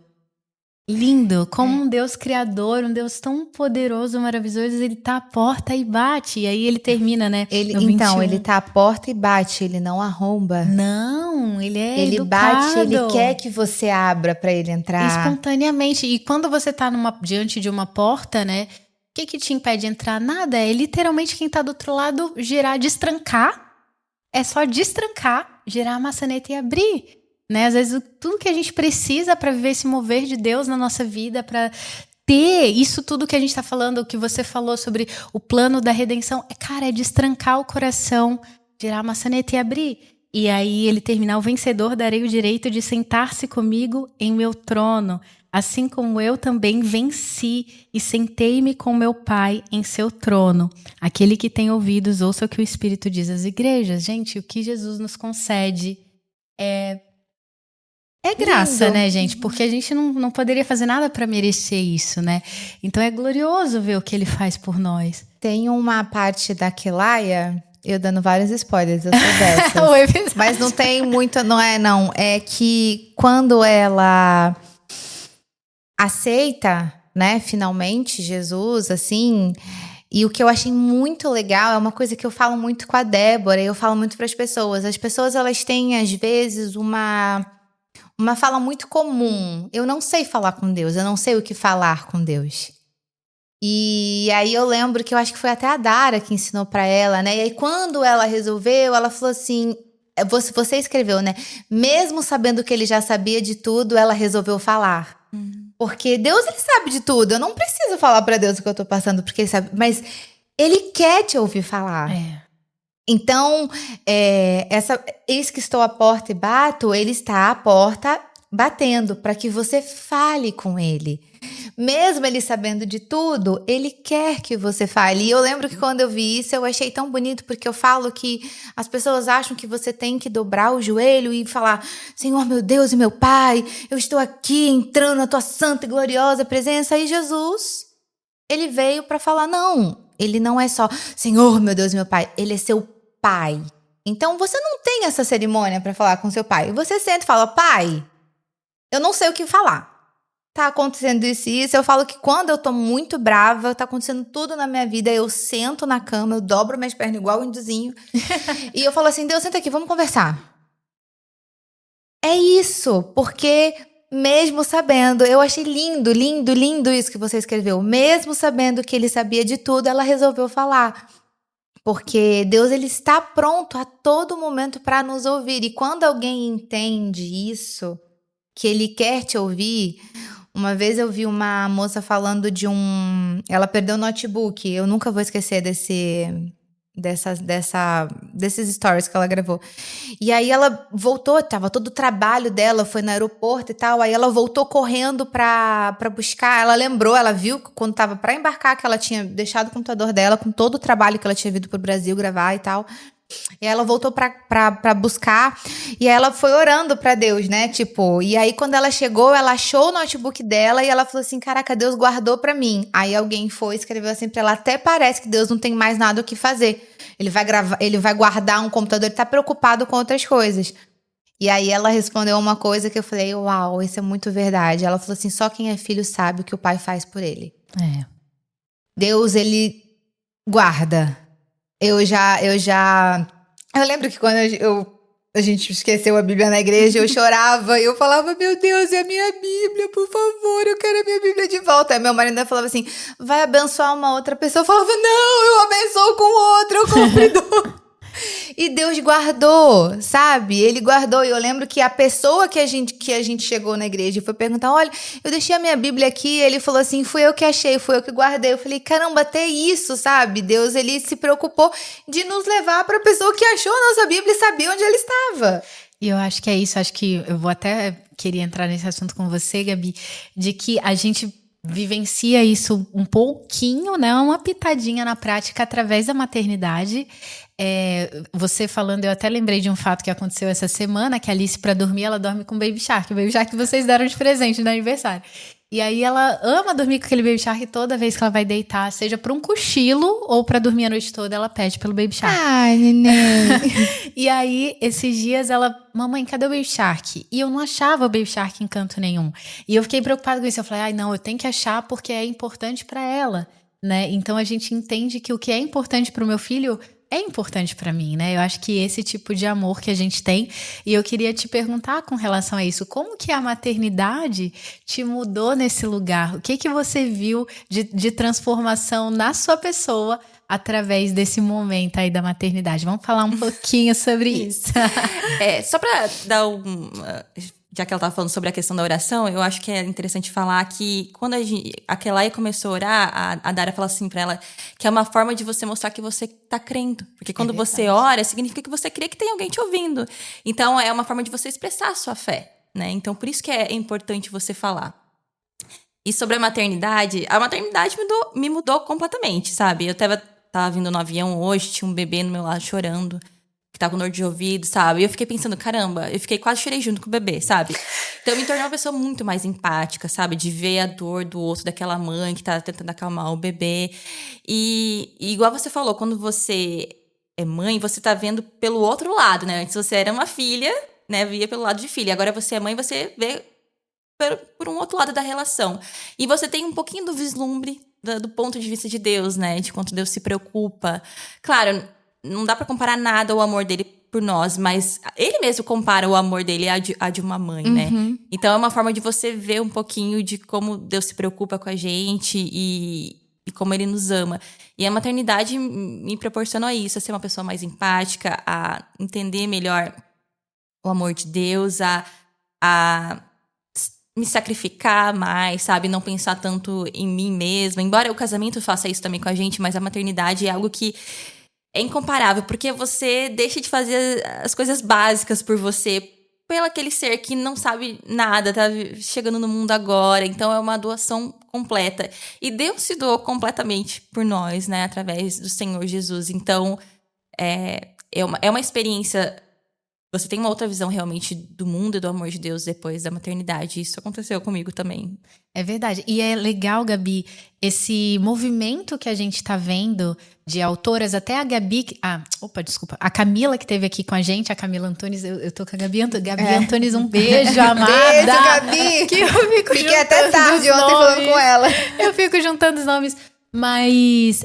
Lindo, como um Deus criador, um Deus tão poderoso, maravilhoso, ele tá à porta e bate. E aí ele termina, né? Então, ele tá à porta e bate, ele não arromba. Não, ele é Ele educado. bate, ele quer que você abra pra ele entrar. Espontaneamente. E quando você tá diante de uma porta, né? O que te impede de entrar? Nada. É literalmente quem tá do outro lado destrancar. É só destrancar, girar a maçaneta e abrir. Né? Às vezes, tudo que a gente precisa para viver esse mover de Deus na nossa vida, para ter isso tudo que a gente está falando, o que você falou sobre o plano da redenção, é destrancar o coração, girar a maçaneta e abrir. E aí ele terminar: o vencedor darei o direito de sentar-se comigo em meu trono, assim como eu também venci e sentei-me com meu Pai em seu trono. Aquele que tem ouvidos, ouça o que o Espírito diz às igrejas. Gente, o que Jesus nos concede é graça, lindo, né, gente? Porque a gente não poderia fazer nada para merecer isso, né? Então é glorioso ver o que ele faz por nós. Tem uma parte da Kelaia, eu dando vários spoilers, eu sou dessas. Mas não tem muito, não. É que quando ela aceita, né, finalmente, Jesus, assim... E o que eu achei muito legal é uma coisa que eu falo muito com a Débora, e eu falo muito para as pessoas. As pessoas, elas têm, às vezes, uma fala muito comum. Eu não sei falar com Deus, eu não sei o que falar com Deus. E aí eu lembro que eu acho que foi até a Dara que ensinou pra ela, né? E aí quando ela resolveu, ela falou assim... Você escreveu, né? Mesmo sabendo que ele já sabia de tudo, ela resolveu falar. Porque Deus, ele sabe de tudo. Eu não preciso falar pra Deus o que eu tô passando, porque ele sabe. Mas ele quer te ouvir falar. Então, eis que estou à porta e bato, ele está à porta batendo para que você fale com ele. Mesmo ele sabendo de tudo, ele quer que você fale. E eu lembro que quando eu vi isso, eu achei tão bonito, porque eu falo que as pessoas acham que você tem que dobrar o joelho e falar: Senhor, meu Deus e meu Pai, eu estou aqui entrando na tua santa e gloriosa presença. E Jesus, ele veio para falar: não, ele não é só Senhor, meu Deus e meu Pai, ele é seu Pai. Então você não tem essa cerimônia para falar com seu pai. Você senta e fala: Pai, eu não sei o que falar. Tá acontecendo isso e isso. Eu falo que quando eu tô muito brava, tá acontecendo tudo na minha vida, eu sento na cama, eu dobro minhas pernas igual o índiozinho. E eu falo assim: Deus, senta aqui, vamos conversar. É isso, porque mesmo sabendo, eu achei lindo, lindo, lindo isso que você escreveu. Mesmo sabendo que ele sabia de tudo, ela resolveu falar. Porque Deus, ele está pronto a todo momento para nos ouvir. E quando alguém entende isso, que ele quer te ouvir... Uma vez eu vi uma moça falando de ela perdeu o notebook. Eu nunca vou esquecer desses stories que ela gravou. E aí ela voltou, tava todo o trabalho dela, foi no aeroporto e tal. Aí ela voltou correndo pra buscar. Ela lembrou, ela viu quando tava pra embarcar que ela tinha deixado o computador dela com todo o trabalho que ela tinha vindo pro Brasil gravar e tal. E ela voltou pra buscar, e ela foi orando pra Deus, né, tipo, e aí quando ela chegou, ela achou o notebook dela e ela falou assim: caraca, Deus guardou pra mim. Aí alguém foi e escreveu assim pra ela: até parece que Deus não tem mais nada o que fazer, ele vai guardar um computador, ele tá preocupado com outras coisas. E aí ela respondeu uma coisa que eu falei, uau, isso é muito verdade. Ela falou assim, só quem é filho sabe o que o pai faz por ele. Deus, ele guarda. Eu lembro que quando a gente esqueceu a Bíblia na igreja, eu chorava e eu falava, meu Deus, é a minha Bíblia, por favor, eu quero a minha Bíblia de volta. Aí meu marido ainda falava assim, vai abençoar uma outra pessoa. Eu falava, não, eu abençoo com outra, eu compro e dou. E Deus guardou, sabe? Ele guardou. E eu lembro que a pessoa que a gente chegou na igreja e foi perguntar, olha, eu deixei a minha Bíblia aqui. Ele falou assim, fui eu que achei, fui eu que guardei. Eu falei, caramba, até isso, sabe? Deus, ele se preocupou de nos levar para a pessoa que achou a nossa Bíblia e sabia onde ela estava. E eu acho que é isso. Acho que eu vou até querer entrar nesse assunto com você, Gabi, de que a gente vivencia isso um pouquinho, né? Uma pitadinha na prática através da maternidade. Você falando, eu até lembrei de um fato que aconteceu essa semana, que a Alice, pra dormir, ela dorme com o Baby Shark. O Baby Shark que vocês deram de presente no aniversário. E aí ela ama dormir com aquele Baby Shark, e toda vez que ela vai deitar, seja pra um cochilo ou pra dormir a noite toda, ela pede pelo Baby Shark. Ai, neném. E aí, esses dias, ela... Mamãe, cadê o Baby Shark? E eu não achava o Baby Shark em canto nenhum. E eu fiquei preocupada com isso. Eu falei, ai, não, eu tenho que achar porque é importante pra ela, né? Então, a gente entende que o que é importante pro meu filho é importante pra mim, né? Eu acho que esse tipo de amor que a gente tem. E eu queria te perguntar com relação a isso. Como que a maternidade te mudou nesse lugar? O que você viu de transformação na sua pessoa através desse momento aí da maternidade? Vamos falar um pouquinho sobre isso. Só pra dar já que ela estava falando sobre a questão da oração, eu acho que é interessante falar que quando a Kelai começou a orar, a Dara fala assim pra ela que é uma forma de você mostrar que você tá crendo. Porque quando você ora, significa que você crê que tem alguém te ouvindo. Então, é uma forma de você expressar a sua fé, né? Então, por isso que é importante você falar. E sobre a maternidade me mudou completamente, sabe? Eu tava vindo no avião hoje, tinha um bebê no meu lado chorando, que tá com dor de ouvido, sabe? E eu fiquei pensando, caramba, eu quase chorei junto com o bebê, sabe? Então eu me tornei uma pessoa muito mais empática, sabe? De ver a dor do outro, daquela mãe que tá tentando acalmar o bebê. E igual você falou, quando você é mãe, você tá vendo pelo outro lado, né? Antes você era uma filha, né? Via pelo lado de filha. Agora você é mãe, você vê por um outro lado da relação. E você tem um pouquinho do vislumbre do ponto de vista de Deus, né? De quanto Deus se preocupa. Claro, não dá pra comparar nada o amor dele por nós, mas ele mesmo compara o amor dele a de uma mãe, né? Então é uma forma de você ver um pouquinho de como Deus se preocupa com a gente e como ele nos ama. E a maternidade me proporcionou isso, a ser uma pessoa mais empática, a entender melhor o amor de Deus, a me sacrificar mais, sabe? Não pensar tanto em mim mesma. Embora o casamento faça isso também com a gente, mas a maternidade é algo que é incomparável, porque você deixa de fazer as coisas básicas por você, pelo aquele ser que não sabe nada, tá chegando no mundo agora. Então é uma doação completa. E Deus se doou completamente por nós, né? Através do Senhor Jesus. Então é uma experiência. Você tem uma outra visão realmente do mundo e do amor de Deus depois da maternidade. Isso aconteceu comigo também. É verdade. E é legal, Gabi, esse movimento que a gente tá vendo de autoras, até a Gabi... a Camila que esteve aqui com a gente, a Camila Antunes, eu tô com a Gabi Antunes, um beijo, amada. Beijo, Gabi. Que eu Fiquei até tarde ontem falando com ela. Eu fico juntando os nomes. Mas...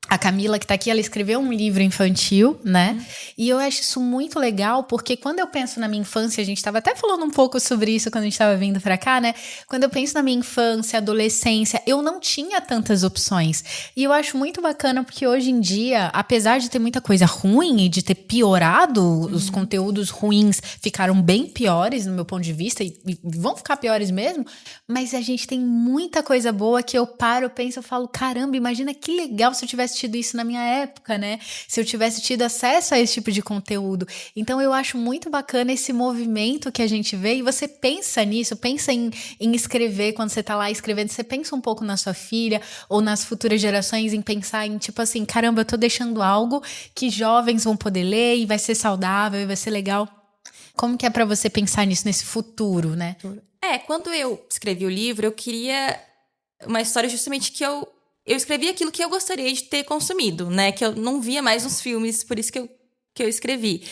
A Camila, que tá aqui, ela escreveu um livro infantil, né? E eu acho isso muito legal, porque quando eu penso na minha infância, a gente tava até falando um pouco sobre isso quando a gente tava vindo pra cá, né? Quando eu penso na minha infância, adolescência, eu não tinha tantas opções. E eu acho muito bacana, porque hoje em dia, apesar de ter muita coisa ruim e de ter piorado, os conteúdos ruins ficaram bem piores, no meu ponto de vista, e vão ficar piores mesmo, mas a gente tem muita coisa boa que eu paro, eu penso, eu falo, caramba, imagina que legal se eu tivesse tido isso na minha época, né? Se eu tivesse tido acesso a esse tipo de conteúdo. Então eu acho muito bacana esse movimento que a gente vê, e você pensa nisso, pensa em escrever, quando você tá lá escrevendo, você pensa um pouco na sua filha ou nas futuras gerações, em pensar em tipo assim, caramba, eu tô deixando algo que jovens vão poder ler e vai ser saudável e vai ser legal. Como que é pra você pensar nisso, nesse futuro, né? Quando eu escrevi o livro, eu queria uma história justamente que eu escrevi aquilo que eu gostaria de ter consumido, né? Que eu não via mais nos filmes, por isso que eu escrevi.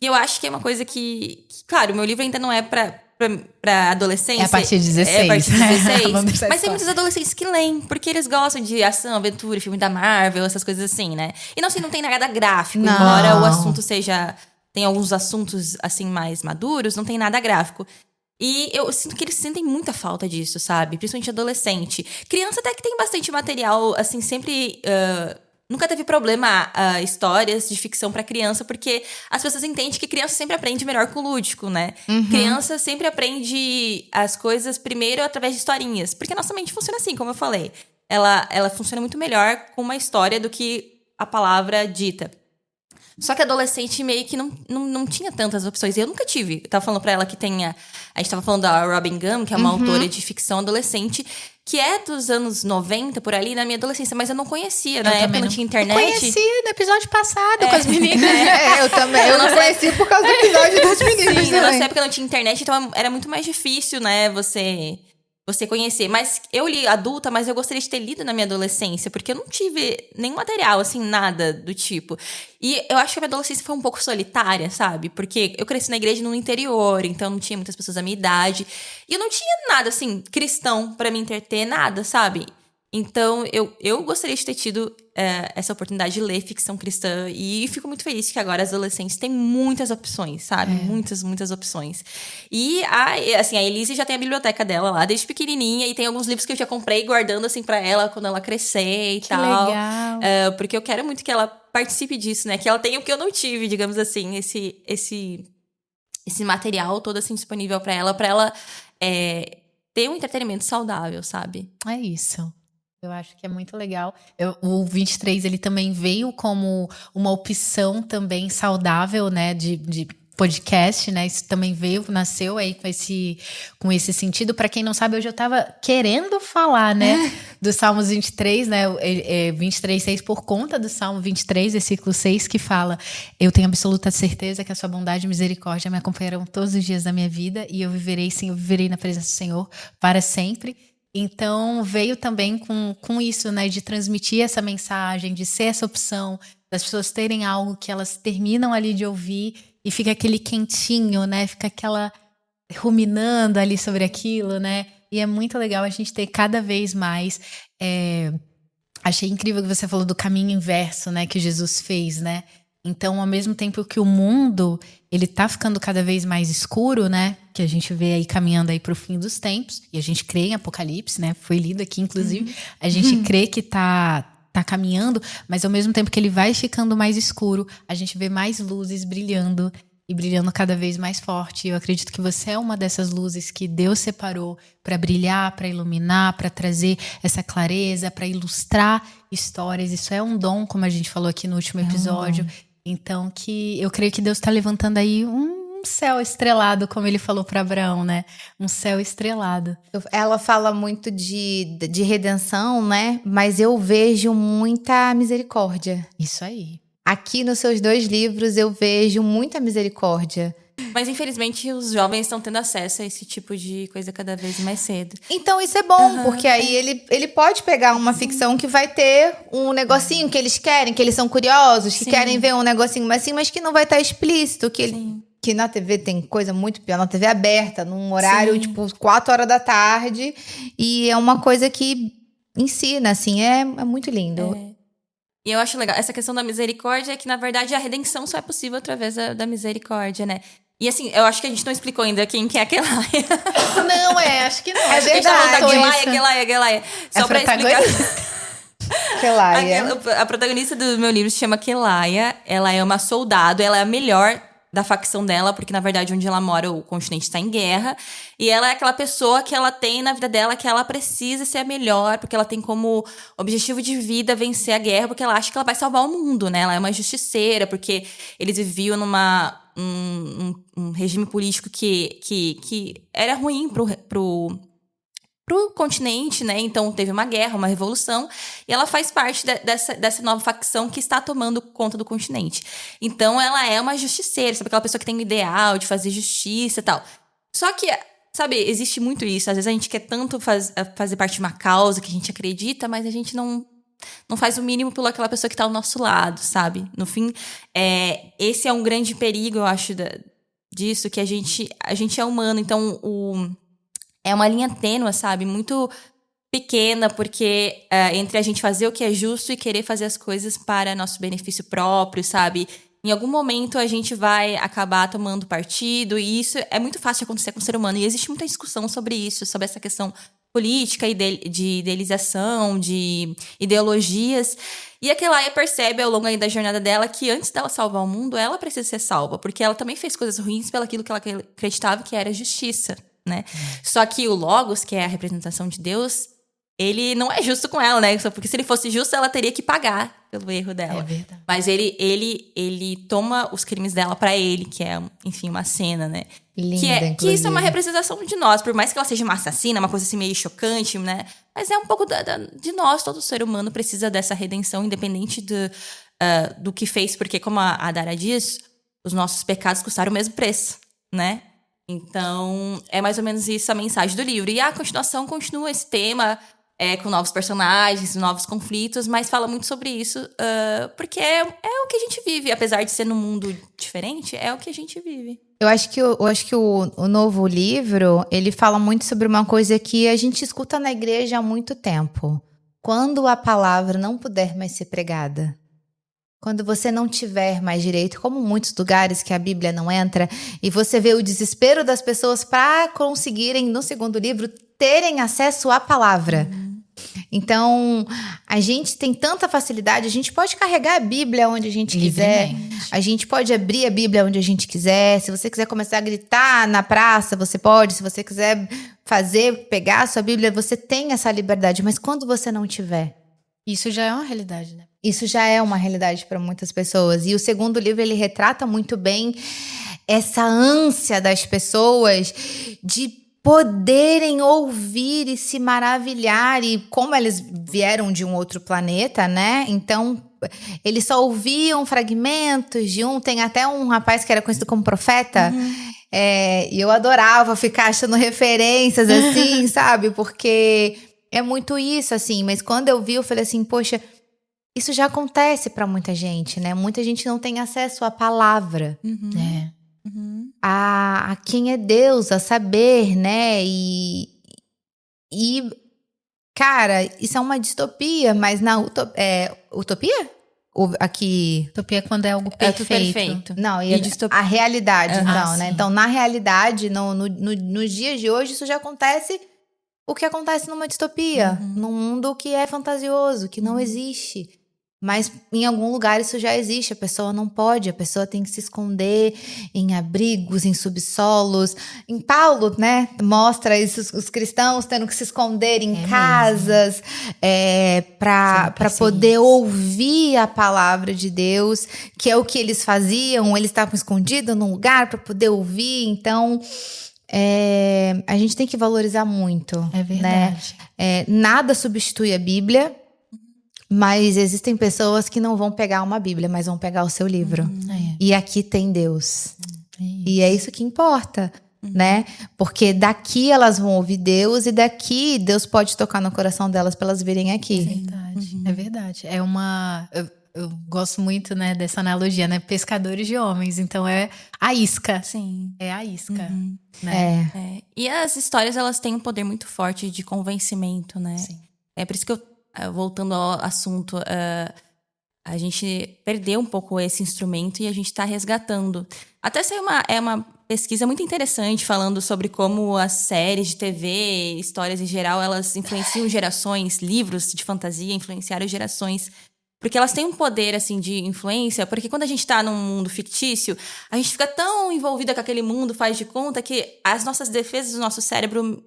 E eu acho que é uma coisa que claro, o meu livro ainda não é pra adolescência. É a partir de 16. É a partir de 16. Vamos deixar Mas tem claro. muitos adolescentes que leem, porque eles gostam de ação, aventura, filme da Marvel, essas coisas assim, né? E não tem nada gráfico, Não. embora o assunto seja... Tem alguns assuntos, assim, mais maduros, não tem nada gráfico. E eu sinto que eles sentem muita falta disso, sabe? Principalmente adolescente. Criança até que tem bastante material, assim, sempre... nunca teve problema histórias de ficção pra criança, porque as pessoas entendem que criança sempre aprende melhor com o lúdico, né? Criança sempre aprende as coisas primeiro através de historinhas. Porque a nossa mente funciona assim, como eu falei. Ela funciona muito melhor com uma história do que a palavra dita. Só que adolescente meio que não tinha tantas opções. Eu nunca tive. Eu tava falando pra ela que tem... A gente tava falando da Robin Gum, que é uma autora de ficção adolescente, que é dos anos 90, por ali, na minha adolescência. Mas eu não conhecia. Na época não tinha internet. Eu conheci no episódio passado com as meninas. Eu também. Eu não conheci por causa do episódio das meninas. Sim, na nossa época não tinha internet, então era muito mais difícil, né, você conhecer. Mas eu li adulta, mas eu gostaria de ter lido na minha adolescência, porque eu não tive nenhum material, assim, nada do tipo. E eu acho que a minha adolescência foi um pouco solitária, sabe? Porque eu cresci na igreja no interior, então não tinha muitas pessoas da minha idade. E eu não tinha nada, assim, cristão pra me entreter, nada, sabe? Então, eu gostaria de ter tido essa oportunidade de ler ficção cristã. E fico muito feliz que agora as adolescentes têm muitas opções, sabe? Muitas, muitas opções. E a Elise já tem a biblioteca dela lá, desde pequenininha. E tem alguns livros que eu já comprei guardando, assim, pra ela quando ela crescer e Que tal. legal. Porque eu quero muito que ela participe disso, né? Que ela tenha o que eu não tive, digamos assim. Esse material todo, assim, disponível pra ela ter um entretenimento saudável, sabe? É isso. Eu acho que é muito legal. O 23, ele também veio como uma opção também saudável, né, de podcast, né? Isso também nasceu aí com esse sentido. Para quem não sabe, hoje eu tava querendo falar, né, do Salmos 23, né, 23:6, por conta do Salmo 23, versículo 6, que fala: eu tenho absoluta certeza que a sua bondade e misericórdia me acompanharão todos os dias da minha vida, e eu viverei na presença do Senhor para sempre. Então, veio também com isso, né? De transmitir essa mensagem, de ser essa opção, das pessoas terem algo que elas terminam ali de ouvir e fica aquele quentinho, né? Fica aquela ruminando ali sobre aquilo, né? E é muito legal a gente ter cada vez mais... Achei incrível que você falou do caminho inverso, né? Que Jesus fez, né? Então, ao mesmo tempo que o mundo, ele tá ficando cada vez mais escuro, né? Que a gente vê aí caminhando aí pro fim dos tempos. E a gente crê em Apocalipse, né? Foi lido aqui, inclusive. A gente crê que tá caminhando, mas ao mesmo tempo que ele vai ficando mais escuro, a gente vê mais luzes brilhando e brilhando cada vez mais forte. Eu acredito que você é uma dessas luzes que Deus separou para brilhar, para iluminar, para trazer essa clareza, para ilustrar histórias. Isso é um dom, como a gente falou aqui no último episódio. Então, que eu creio que Deus está levantando aí um céu estrelado, como ele falou para Abraão, né? Um céu estrelado. Ela fala muito de redenção, né? Mas eu vejo muita misericórdia. Isso aí. Aqui nos seus 2 livros eu vejo muita misericórdia. Mas, infelizmente, os jovens estão tendo acesso a esse tipo de coisa cada vez mais cedo. Então isso é bom, porque aí ele pode pegar uma ficção que vai ter um negocinho que eles querem, que eles são curiosos, que querem ver um negocinho mais assim, mas que não vai estar explícito, que na TV tem coisa muito pior, na TV aberta, num horário, tipo, 4 horas da tarde, e é uma coisa que ensina, assim, é muito lindo. E eu acho legal, essa questão da misericórdia é que, na verdade, a redenção só é possível através da misericórdia, né? E assim, eu acho que a gente não explicou ainda quem que é a Kelaia. Não, acho que não. É verdade. Kelaia. Só pra explicar. Kelaia. A protagonista do meu livro se chama Kelaia. Ela é uma soldado, ela é a melhor da facção dela, porque na verdade onde ela mora o continente está em guerra, e ela é aquela pessoa que ela tem na vida dela que ela precisa ser a melhor, porque ela tem como objetivo de vida vencer a guerra, porque ela acha que ela vai salvar o mundo, né? Ela é uma justiceira, porque eles viviam numa um regime político que era ruim pro continente, né? Então teve uma guerra, uma revolução, e ela faz parte dessa nova facção que está tomando conta do continente. Então ela é uma justiceira, sabe? Aquela pessoa que tem o ideal de fazer justiça e tal. Só que, sabe, existe muito isso. Às vezes a gente quer tanto fazer parte de uma causa que a gente acredita, mas a gente não não faz o mínimo pelaquela pessoa que tá ao nosso lado, sabe? No fim, esse é um grande perigo, eu acho, disso, que a gente é humano. Então, é uma linha tênue, sabe? Muito pequena, porque entre a gente fazer o que é justo e querer fazer as coisas para nosso benefício próprio, sabe? Em algum momento a gente vai acabar tomando partido, e isso é muito fácil de acontecer com o ser humano. E existe muita discussão sobre isso, sobre essa questão política e de idealização, de ideologias. E a Kelaia percebe ao longo aí da jornada dela que antes dela salvar o mundo, ela precisa ser salva, porque ela também fez coisas ruins pelaquilo que ela acreditava que era justiça, né? Só que o Logos, que é a representação de Deus, ele não é justo com ela, né? Porque se ele fosse justo, ela teria que pagar pelo erro dela. É verdade. Mas ele toma os crimes dela pra ele, que é, enfim, uma cena, né? Linda, Que isso é uma representação de nós. Por mais que ela seja uma assassina, uma coisa assim meio chocante, né? Mas é um pouco de nós. Todo ser humano precisa dessa redenção, independente do que fez. Porque, como a Dara diz, os nossos pecados custaram o mesmo preço, né? Então, é mais ou menos isso a mensagem do livro. E a continuação continua esse tema, com novos personagens, novos conflitos, mas fala muito sobre isso, porque é o que a gente vive. Apesar de ser num mundo diferente, é o que a gente vive. Eu acho que o novo livro, ele fala muito sobre uma coisa que a gente escuta na igreja há muito tempo. Quando a palavra não puder mais ser pregada. Quando você não tiver mais direito, como muitos lugares que a Bíblia não entra, e você vê o desespero das pessoas para conseguirem, no segundo livro, terem acesso à palavra. Então, a gente tem tanta facilidade, a gente pode carregar a Bíblia onde a gente quiser, a gente pode abrir a Bíblia onde a gente quiser. Se você quiser começar a gritar na praça, você pode. Se você quiser pegar a sua Bíblia, você tem essa liberdade. Mas quando você não tiver? Isso já é uma realidade, né? Isso já é uma realidade para muitas pessoas. E o segundo livro, ele retrata muito bem essa ânsia das pessoas de poderem ouvir e se maravilhar. E como eles vieram de um outro planeta, né? Então, eles só ouviam fragmentos de um. Tem até um rapaz que era conhecido como profeta. E eu adorava ficar achando referências assim, sabe? Porque é muito isso, assim. Mas quando eu vi, eu falei assim, poxa, isso já acontece para muita gente, né? Muita gente não tem acesso à palavra. A quem é Deus, a saber, né? E cara, isso é uma distopia, mas na utopia? Aqui... Utopia é quando é algo perfeito. Não, e a realidade, então, né? Então, na realidade, nos dias de hoje, isso já acontece o que acontece numa distopia. Num mundo que é fantasioso, que não existe. Mas em algum lugar isso já existe, a pessoa não pode, a pessoa tem que se esconder em abrigos, em subsolos. Em Paulo, né, mostra isso, os cristãos tendo que se esconder em casas para poder ouvir a palavra de Deus, que é o que eles faziam, eles estavam escondidos num lugar para poder ouvir. Então, a gente tem que valorizar muito. É verdade. Né? Nada substitui a Bíblia. Mas existem pessoas que não vão pegar uma Bíblia, mas vão pegar o seu livro. E aqui tem Deus. E é isso que importa, né? Porque daqui elas vão ouvir Deus e daqui Deus pode tocar no coração delas para elas virem aqui. É verdade. É verdade. É uma... Eu gosto muito, né, dessa analogia, né? Pescadores de homens. Então, é a isca. Sim. É a isca. Né? E as histórias, elas têm um poder muito forte de convencimento, né? Sim. É por isso que voltando ao assunto, a gente perdeu um pouco esse instrumento e a gente está resgatando. Até saiu uma pesquisa muito interessante falando sobre como as séries de TV, histórias em geral, elas influenciam gerações, livros de fantasia influenciaram gerações. Porque elas têm um poder, assim, de influência. Porque quando a gente tá num mundo fictício, a gente fica tão envolvida com aquele mundo, faz de conta, que as nossas defesas do nosso cérebro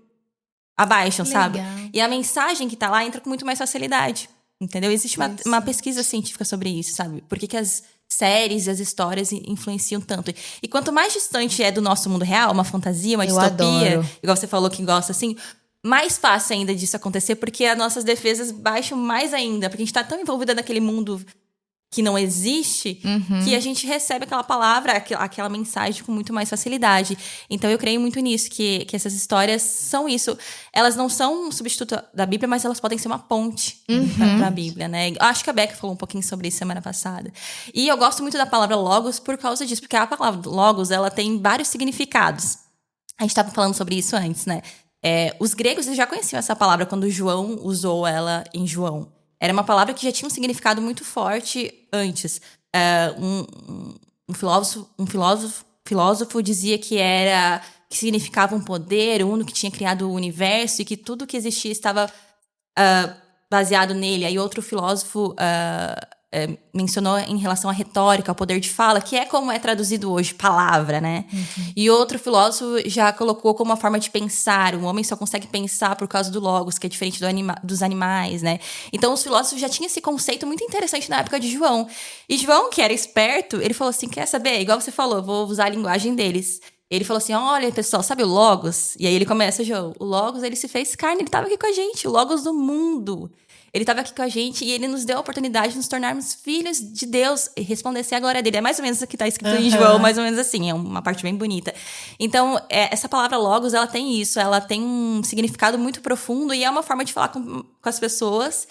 abaixam, sabe? E a mensagem que tá lá entra com muito mais facilidade, entendeu? Existe uma pesquisa científica sobre isso, sabe? Por que as séries e as histórias influenciam tanto. E quanto mais distante é do nosso mundo real, uma fantasia, uma distopia, igual você falou que gosta, assim, mais fácil ainda disso acontecer, porque as nossas defesas baixam mais ainda, porque a gente tá tão envolvida naquele mundo que não existe, que a gente recebe aquela palavra, aquela mensagem com muito mais facilidade. Então, eu creio muito nisso, que essas histórias são isso. Elas não são um substituto da Bíblia, mas elas podem ser uma ponte para a Bíblia, né? Acho que a Beca falou um pouquinho sobre isso semana passada. E eu gosto muito da palavra logos por causa disso, porque a palavra logos, ela tem vários significados. A gente estava falando sobre isso antes, né? Os gregos já conheciam essa palavra quando João usou ela em João. Era uma palavra que já tinha um significado muito forte antes. Um filósofo dizia que significava um poder único que tinha criado o universo e que tudo que existia estava baseado nele. Aí outro filósofo mencionou em relação à retórica, ao poder de fala, que é como é traduzido hoje, palavra, né? E outro filósofo já colocou como uma forma de pensar. O homem só consegue pensar por causa do logos, que é diferente dos animais, né? Então, os filósofos já tinham esse conceito muito interessante na época de João. E João, que era esperto, ele falou assim, quer saber? Igual você falou, vou usar a linguagem deles. Ele falou assim, olha, pessoal, sabe o Logos? E aí ele começa, João, o Logos, ele se fez carne, ele estava aqui com a gente, o Logos do mundo. Ele estava aqui com a gente e ele nos deu a oportunidade de nos tornarmos filhos de Deus e resplandecer a glória dele. É mais ou menos o que está escrito em João, mais ou menos assim. É uma parte bem bonita. Então, essa palavra logos, ela tem isso. Ela tem um significado muito profundo e é uma forma de falar com as pessoas,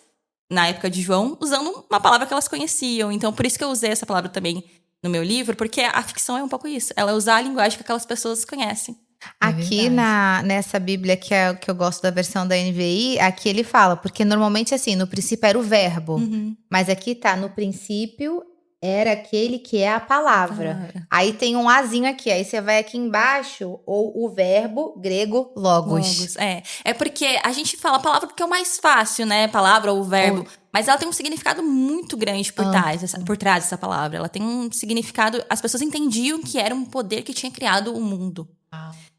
na época de João, usando uma palavra que elas conheciam. Então, por isso que eu usei essa palavra também no meu livro, porque a ficção é um pouco isso. Ela usar a linguagem que aquelas pessoas conhecem. Aqui nessa Bíblia, que eu gosto da versão da NVI, aqui ele fala, porque normalmente assim, no princípio era o verbo, mas aqui tá, no princípio era aquele que é a palavra. Aí tem um azinho aqui, aí você vai aqui embaixo, ou o verbo grego logos. É porque a gente fala a palavra porque é o mais fácil, né? Palavra ou verbo. Mas ela tem um significado muito grande por trás dessa palavra. Ela tem um significado... As pessoas entendiam que era um poder que tinha criado o mundo.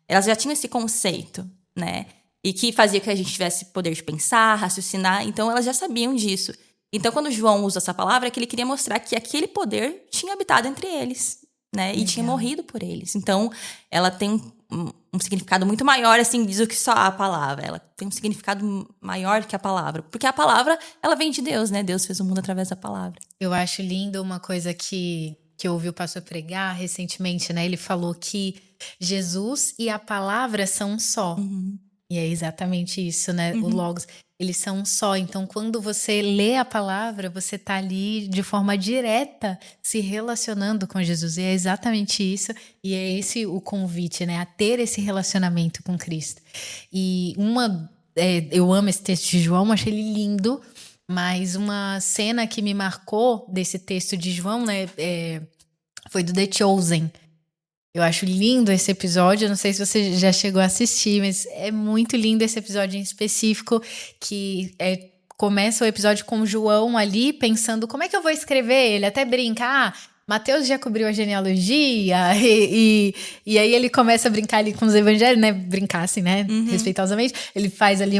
Elas já tinham esse conceito, né? E que fazia que a gente tivesse poder de pensar, raciocinar. Então, elas já sabiam disso. Então, quando João usa essa palavra, é que ele queria mostrar que aquele poder tinha habitado entre eles, né? E tinha morrido por eles. Então, ela tem um significado muito maior, assim, do que só a palavra. Ela tem um significado maior que a palavra. Porque a palavra, ela vem de Deus, né? Deus fez o mundo através da palavra. Eu acho lindo uma coisa que eu ouvi o pastor pregar recentemente, né? Ele falou que Jesus e a palavra são um só. E é exatamente isso, né? O Logos, eles são um só. Então, quando você lê a palavra, você tá ali de forma direta se relacionando com Jesus. E é exatamente isso. E é esse o convite, né? A ter esse relacionamento com Cristo. E eu amo esse texto de João, achei ele lindo. Mas uma cena que me marcou desse texto de João, né? Foi do The Chosen. Eu acho lindo esse episódio, eu não sei se você já chegou a assistir, mas é muito lindo esse episódio em específico, que começa o episódio com o João ali pensando, como é que eu vou escrever? Ele até brinca, Mateus já cobriu a genealogia, e aí ele começa a brincar ali com os evangelhos, né? Brincar assim, né? Respeitosamente. Ele faz ali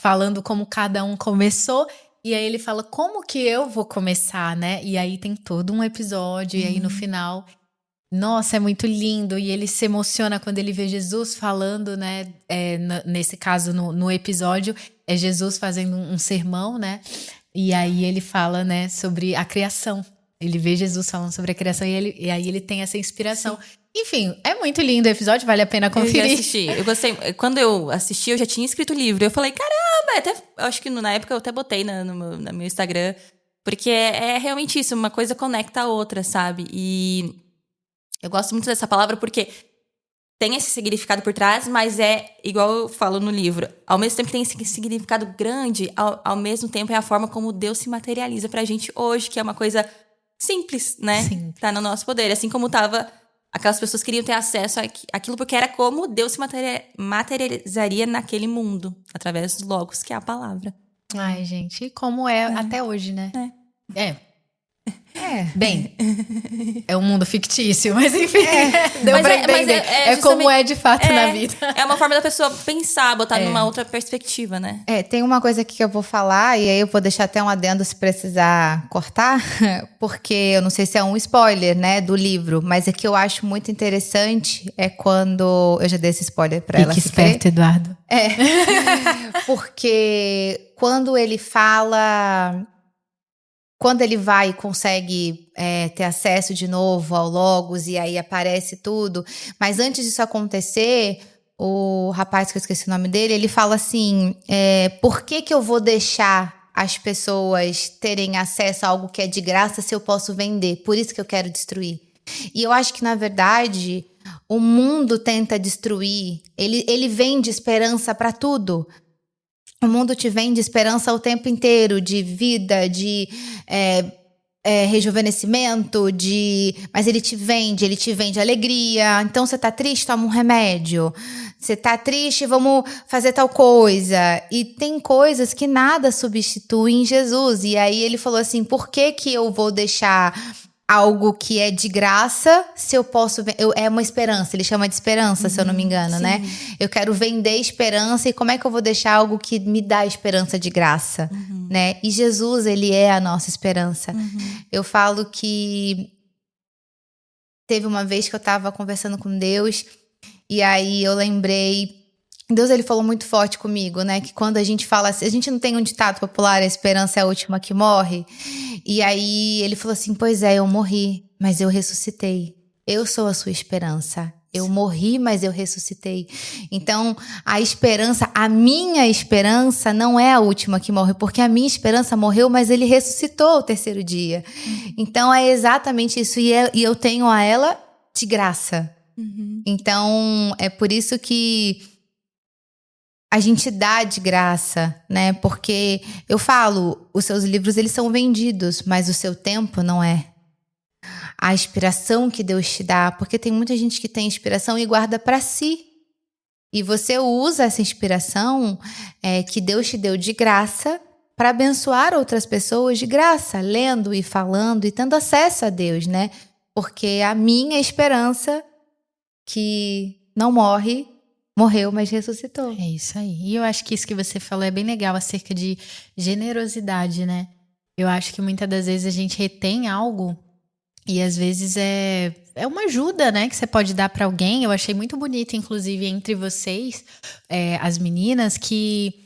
falando como cada um começou, e aí ele fala, como que eu vou começar, né? E aí tem todo um episódio, e aí no final... Nossa, é muito lindo, e ele se emociona quando ele vê Jesus falando, né, nesse caso no episódio, é Jesus fazendo um sermão, né, e aí ele fala, né, sobre a criação, ele vê Jesus falando sobre a criação e aí ele tem essa inspiração. Sim. Enfim, é muito lindo o episódio, vale a pena conferir. Eu já assisti, eu gostei, quando eu assisti eu já tinha escrito o livro, eu falei, caramba, acho que na época eu até botei no meu Instagram, porque é realmente isso, uma coisa conecta a outra, sabe, e... Eu gosto muito dessa palavra porque tem esse significado por trás, mas é igual eu falo no livro. Ao mesmo tempo que tem esse significado grande, ao mesmo tempo é a forma como Deus se materializa pra gente hoje, que é uma coisa simples, né? Sim. Tá no nosso poder. Assim como aquelas pessoas queriam ter acesso àquilo porque era como Deus se materializaria naquele mundo, através dos logos, que é a palavra. Ai, gente, e como é até hoje, né? Bem, é um mundo fictício, mas enfim, deu pra entender. Como é de fato na vida. É uma forma da pessoa pensar, botar numa outra perspectiva, né? Tem uma coisa aqui que eu vou falar, e aí eu vou deixar até um adendo se precisar cortar, porque eu não sei se é um spoiler, né, do livro, mas é que eu acho muito interessante, quando... Eu já dei esse spoiler pra ela. Que esperto, Eduardo. Porque quando ele fala... quando ele vai e consegue ter acesso de novo ao Logos, e aí aparece tudo. Mas antes disso acontecer, o rapaz, que eu esqueci o nome dele, ele fala assim, por que eu vou deixar as pessoas terem acesso a algo que é de graça se eu posso vender? Por isso que eu quero destruir. E eu acho que, na verdade, o mundo tenta destruir, ele vende esperança para tudo. O mundo te vende esperança o tempo inteiro, de vida, de rejuvenescimento, mas ele te vende alegria. Então, você tá triste? Toma um remédio. Você tá triste? Vamos fazer tal coisa. E tem coisas que nada substitui em Jesus. E aí ele falou assim, por que eu vou deixar algo que é de graça, se eu posso... é uma esperança, ele chama de esperança, se eu não me engano, sim. né? Eu quero vender esperança, e como é que eu vou deixar algo que me dá esperança de graça, né? E Jesus, ele é a nossa esperança. Eu falo que teve uma vez que eu estava conversando com Deus, e aí eu lembrei... Deus, ele falou muito forte comigo, né? Que quando a gente fala assim, a gente não tem um ditado popular, a esperança é a última que morre. E aí ele falou assim, pois é, eu morri, mas eu ressuscitei. Eu sou a sua esperança. Eu morri, mas eu ressuscitei. Então, a minha esperança não é a última que morre, porque a minha esperança morreu, mas ele ressuscitou ao terceiro dia. Então, é exatamente isso. E eu tenho a ela de graça. Então, é por isso que a gente dá de graça, né? Porque eu falo, os seus livros, eles são vendidos, mas o seu tempo não é. A inspiração que Deus te dá, porque tem muita gente que tem inspiração e guarda para si. E você usa essa inspiração que Deus te deu de graça para abençoar outras pessoas de graça, lendo e falando e tendo acesso a Deus, né? Porque a minha esperança, que não morreu, mas ressuscitou. É isso aí. E eu acho que isso que você falou é bem legal acerca de generosidade, né? Eu acho que muitas das vezes a gente retém algo e às vezes é uma ajuda, né? Que você pode dar para alguém. Eu achei muito bonito, inclusive, entre vocês, as meninas, que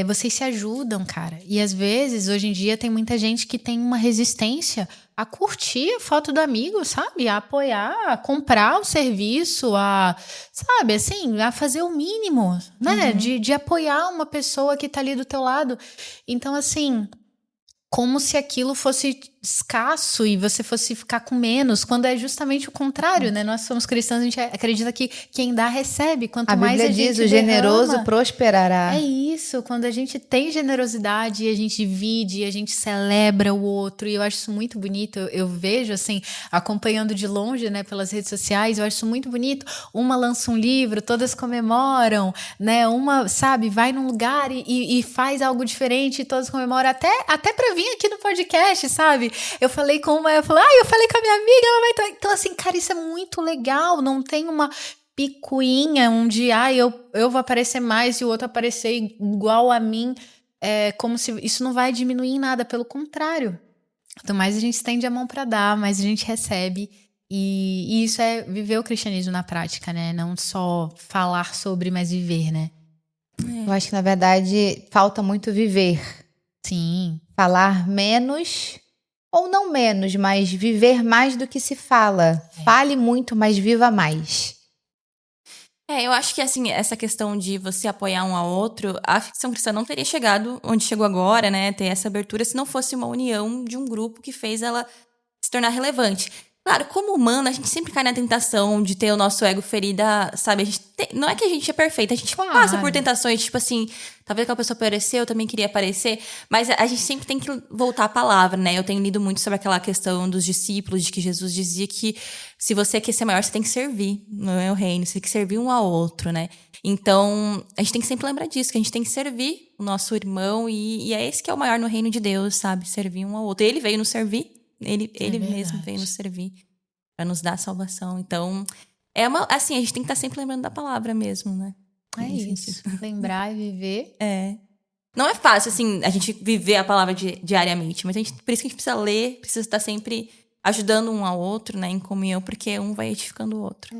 vocês se ajudam, cara. E às vezes, hoje em dia, tem muita gente que tem uma resistência a curtir a foto do amigo, sabe? A apoiar, a comprar o serviço, sabe, assim, a fazer o mínimo, né? De apoiar uma pessoa que tá ali do teu lado. Então, assim, como se aquilo fosse escasso e você fosse ficar com menos, quando é justamente o contrário, né? Nós somos cristãos, a gente acredita que quem dá, recebe. Quanto mais a gente diz, o generoso prosperará. É isso, quando a gente tem generosidade, a gente divide, a gente celebra o outro, e eu acho isso muito bonito. Eu vejo, assim, acompanhando de longe, né, pelas redes sociais, eu acho isso muito bonito. Uma lança um livro, todas comemoram, né? Uma, sabe, vai num lugar e faz algo diferente, e todas comemoram, até pra vir aqui no podcast, sabe? Eu falei com a minha amiga, ela vai estar... Então, assim, cara, isso é muito legal, não tem uma picuinha onde eu vou aparecer mais e o outro aparecer igual a mim, como se isso não vai diminuir em nada, pelo contrário. Quanto mais a gente estende a mão para dar, mais a gente recebe, e isso é viver o cristianismo na prática, né? Não só falar sobre, mas viver, né? Eu acho que, na verdade, falta muito viver. Sim. Falar menos, ou não menos, mas viver mais do que se fala. Fale muito, mas viva mais. Eu acho que, assim, essa questão de você apoiar um ao outro, a ficção cristã não teria chegado onde chegou agora, né? Ter essa abertura, se não fosse uma união de um grupo que fez ela se tornar relevante. Claro, como humano, a gente sempre cai na tentação de ter o nosso ego ferido, sabe? Não é que a gente é perfeita, a gente passa por tentações, tipo assim, talvez aquela pessoa apareceu, eu também queria aparecer, mas a gente sempre tem que voltar à palavra, né? Eu tenho lido muito sobre aquela questão dos discípulos, de que Jesus dizia que se você quer ser maior, você tem que servir, não é o reino, você tem que servir um ao outro, né? Então, a gente tem que sempre lembrar disso, que a gente tem que servir o nosso irmão, e é esse que é o maior no reino de Deus, sabe? Servir um ao outro. Ele veio nos servir. Ele mesmo veio nos servir para nos dar salvação. Então, a gente tem que estar sempre lembrando da palavra mesmo, né? É isso. Lembrar e viver. Não é fácil, assim, a gente viver a palavra diariamente, mas por isso que a gente precisa ler, precisa estar sempre ajudando um ao outro, né, em comunhão, porque um vai edificando o outro.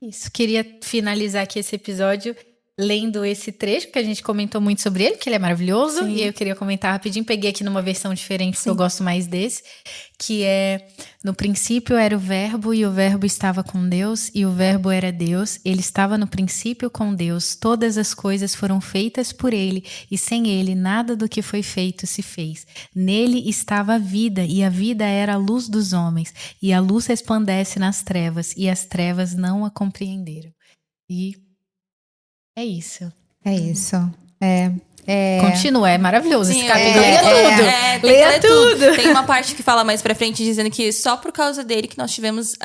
Isso. Queria finalizar aqui esse episódio lendo esse trecho, porque a gente comentou muito sobre ele, que ele é maravilhoso. Sim. E eu queria comentar rapidinho. Peguei aqui numa versão diferente, porque Sim. eu gosto mais desse. Que é: no princípio era o verbo, e o verbo estava com Deus, e o verbo era Deus. Ele estava no princípio com Deus. Todas as coisas foram feitas por ele, e sem ele nada do que foi feito se fez. Nele estava a vida, e a vida era a luz dos homens. E a luz resplandece nas trevas, e as trevas não a compreenderam. E é isso. É isso. Continua, é maravilhoso esse capítulo. Leia Leia tudo. tudo. Tem que Leia ler tudo. Tem uma parte que fala mais pra frente dizendo que só por causa dele que nós tivemos,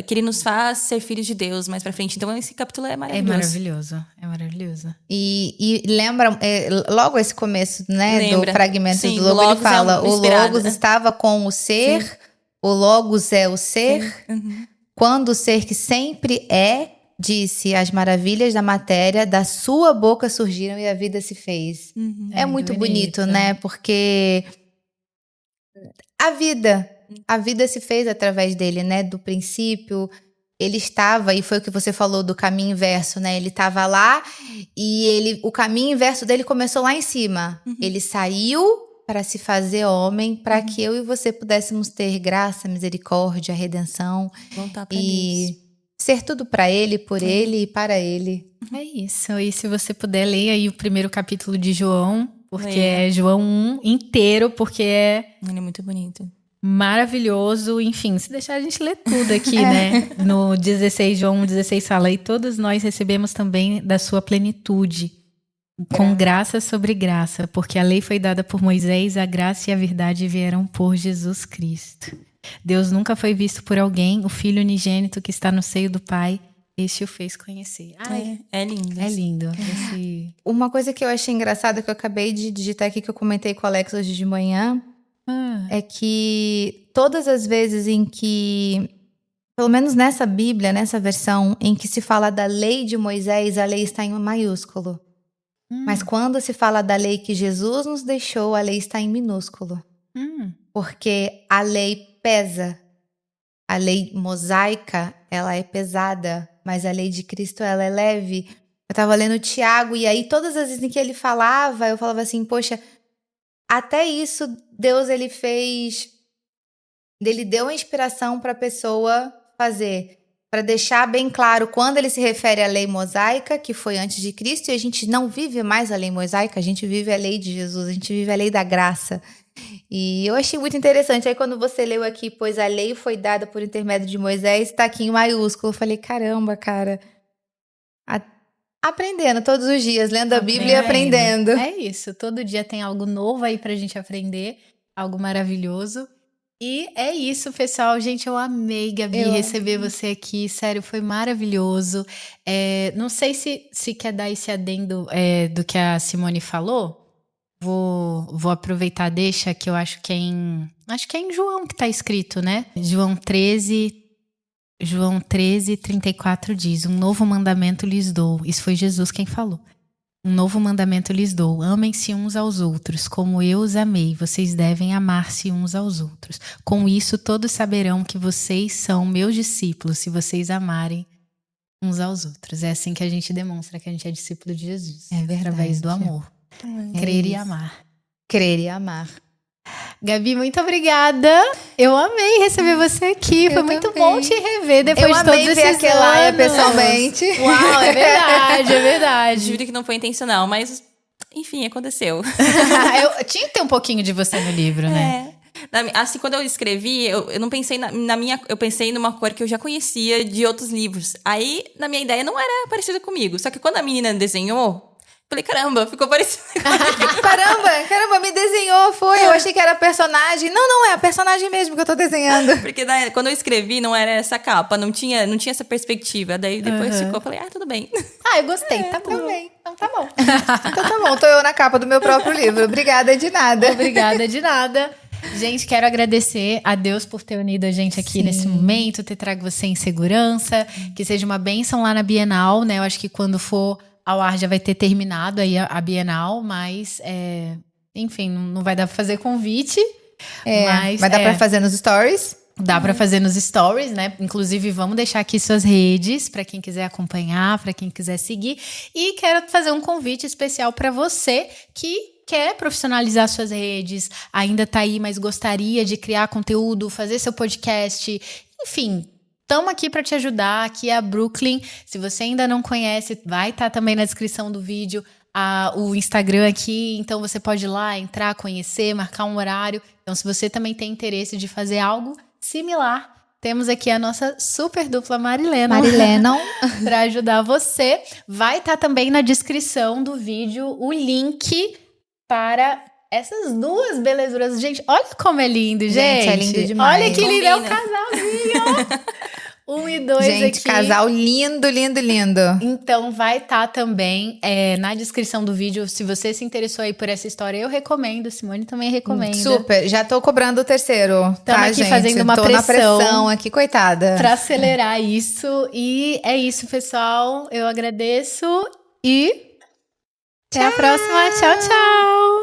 que ele nos faz ser filhos de Deus mais pra frente. Então esse capítulo é maravilhoso. É maravilhoso, é maravilhoso. E lembra, logo esse começo, né, Lembra. do fragmento Sim, do Logo, ele Logos é fala, o inspirado, Logos né? estava com o ser, o Logos é o ser, Uhum. quando o ser que sempre disse as maravilhas da matéria, da sua boca surgiram e a vida se fez. Uhum. É muito bonito, né? Porque a vida se fez através dele, né? Do princípio, ele estava, e foi o que você falou do caminho inverso, né? Ele estava lá e o caminho inverso dele começou lá em cima. Uhum. Ele saiu para se fazer homem, para que eu e você pudéssemos ter graça, misericórdia, redenção Voltar pra e Deus. ser tudo para ele, por ele e para ele. É isso. E se você puder, leia aí o primeiro capítulo de João, porque Leia. é João 1 inteiro, porque é Ele é muito bonito. maravilhoso. Enfim, se deixar a gente ler tudo aqui, né? No 16, João 16 fala: e todos nós recebemos também da sua plenitude, com graça sobre graça, porque a lei foi dada por Moisés, a graça e a verdade vieram por Jesus Cristo. Deus nunca foi visto por alguém, o Filho unigênito que está no seio do Pai, este o fez conhecer. É lindo. É lindo. Uma coisa que eu achei engraçada, que eu acabei de digitar aqui, que eu comentei com o Alex hoje de manhã, é que todas as vezes em que, pelo menos nessa Bíblia, nessa versão, em que se fala da lei de Moisés, a lei está em maiúsculo. Mas quando se fala da lei que Jesus nos deixou, a lei está em minúsculo. Porque a lei pesa. A lei mosaica, ela é pesada, mas a lei de Cristo, ela é leve. Eu estava lendo Tiago, e aí todas as vezes em que ele falava, eu falava assim, poxa, até isso Deus, ele deu a inspiração para a pessoa fazer, para deixar bem claro quando ele se refere à lei mosaica, que foi antes de Cristo, e a gente não vive mais a lei mosaica, a gente vive a lei de Jesus, a gente vive a lei da graça. E eu achei muito interessante. Aí quando você leu aqui, pois a lei foi dada por intermédio de Moisés, tá aqui em maiúsculo. Eu falei, caramba, cara. Aprendendo todos os dias, lendo a Bíblia e aprendendo. É isso, todo dia tem algo novo aí pra gente aprender, algo maravilhoso. E é isso, pessoal. Gente, eu amei, Gabi, receber você aqui. Sério, foi maravilhoso. Não sei se quer dar esse adendo do que a Simone falou. Vou aproveitar, deixa, que eu acho que é em João que tá escrito, né? João 13, 34 diz: um novo mandamento lhes dou. Isso foi Jesus quem falou. Um novo mandamento lhes dou: amem-se uns aos outros, como eu os amei. Vocês devem amar-se uns aos outros. Com isso, todos saberão que vocês são meus discípulos, se vocês amarem uns aos outros. É assim que a gente demonstra que a gente é discípulo de Jesus. É verdade. Através do amor. Crer e amar. Crer e amar. Gabi, muito obrigada. Eu amei receber você aqui. Foi muito bom te rever depois de todos esses anos. Eu amei ver a Kelaia pessoalmente. Uau, é verdade, é verdade. Juro que não foi intencional, mas enfim, aconteceu. Eu tinha que ter um pouquinho de você no livro, né? Assim, quando eu escrevi, eu não pensei na minha... Eu pensei numa cor que eu já conhecia de outros livros. Aí, na minha ideia, não era parecida comigo. Só que quando a menina desenhou, falei, caramba, ficou parecido comigo. Caramba, me desenhou, foi. Eu achei que era personagem. Não, é a personagem mesmo que eu tô desenhando. Porque quando eu escrevi, não era essa capa, não tinha essa perspectiva. Daí depois ficou, eu falei, tudo bem. Eu gostei, tá bom. Também. Então tá bom. Então tá bom, tô eu na capa do meu próprio livro. Obrigada de nada. Obrigada de nada. Gente, quero agradecer a Deus por ter unido a gente aqui nesse momento, ter trago você em segurança, que seja uma bênção lá na Bienal, né? Eu acho que quando for ao ar já vai ter terminado aí a Bienal, mas enfim, não vai dar pra fazer convite. Mas dá pra fazer nos stories. Dá pra fazer nos stories, né? Inclusive, vamos deixar aqui suas redes para quem quiser acompanhar, para quem quiser seguir. E quero fazer um convite especial para você que quer profissionalizar suas redes, ainda tá aí, mas gostaria de criar conteúdo, fazer seu podcast, enfim. Estamos aqui para te ajudar. Aqui é a Brooklyn. Se você ainda não conhece, vai estar também na descrição do vídeo o Instagram aqui. Então você pode ir lá, entrar, conhecer, marcar um horário. Então, se você também tem interesse de fazer algo similar, temos aqui a nossa super dupla Marilena para ajudar você. Vai estar também na descrição do vídeo o link para essas duas belezuras. Gente, olha como é lindo, gente. É lindo demais. Olha que lindo, é um casalzinho. 1 e 2 gente, aqui. Casal lindo, lindo, lindo. Então, vai estar também na descrição do vídeo. Se você se interessou aí por essa história, eu recomendo. Simone também recomenda. Super. Já tô cobrando o terceiro. Estamos aqui gente? fazendo uma tô pressão. Na pressão aqui, coitada. Pra acelerar isso. E é isso, pessoal. Eu agradeço e até a próxima. Tchau, tchau.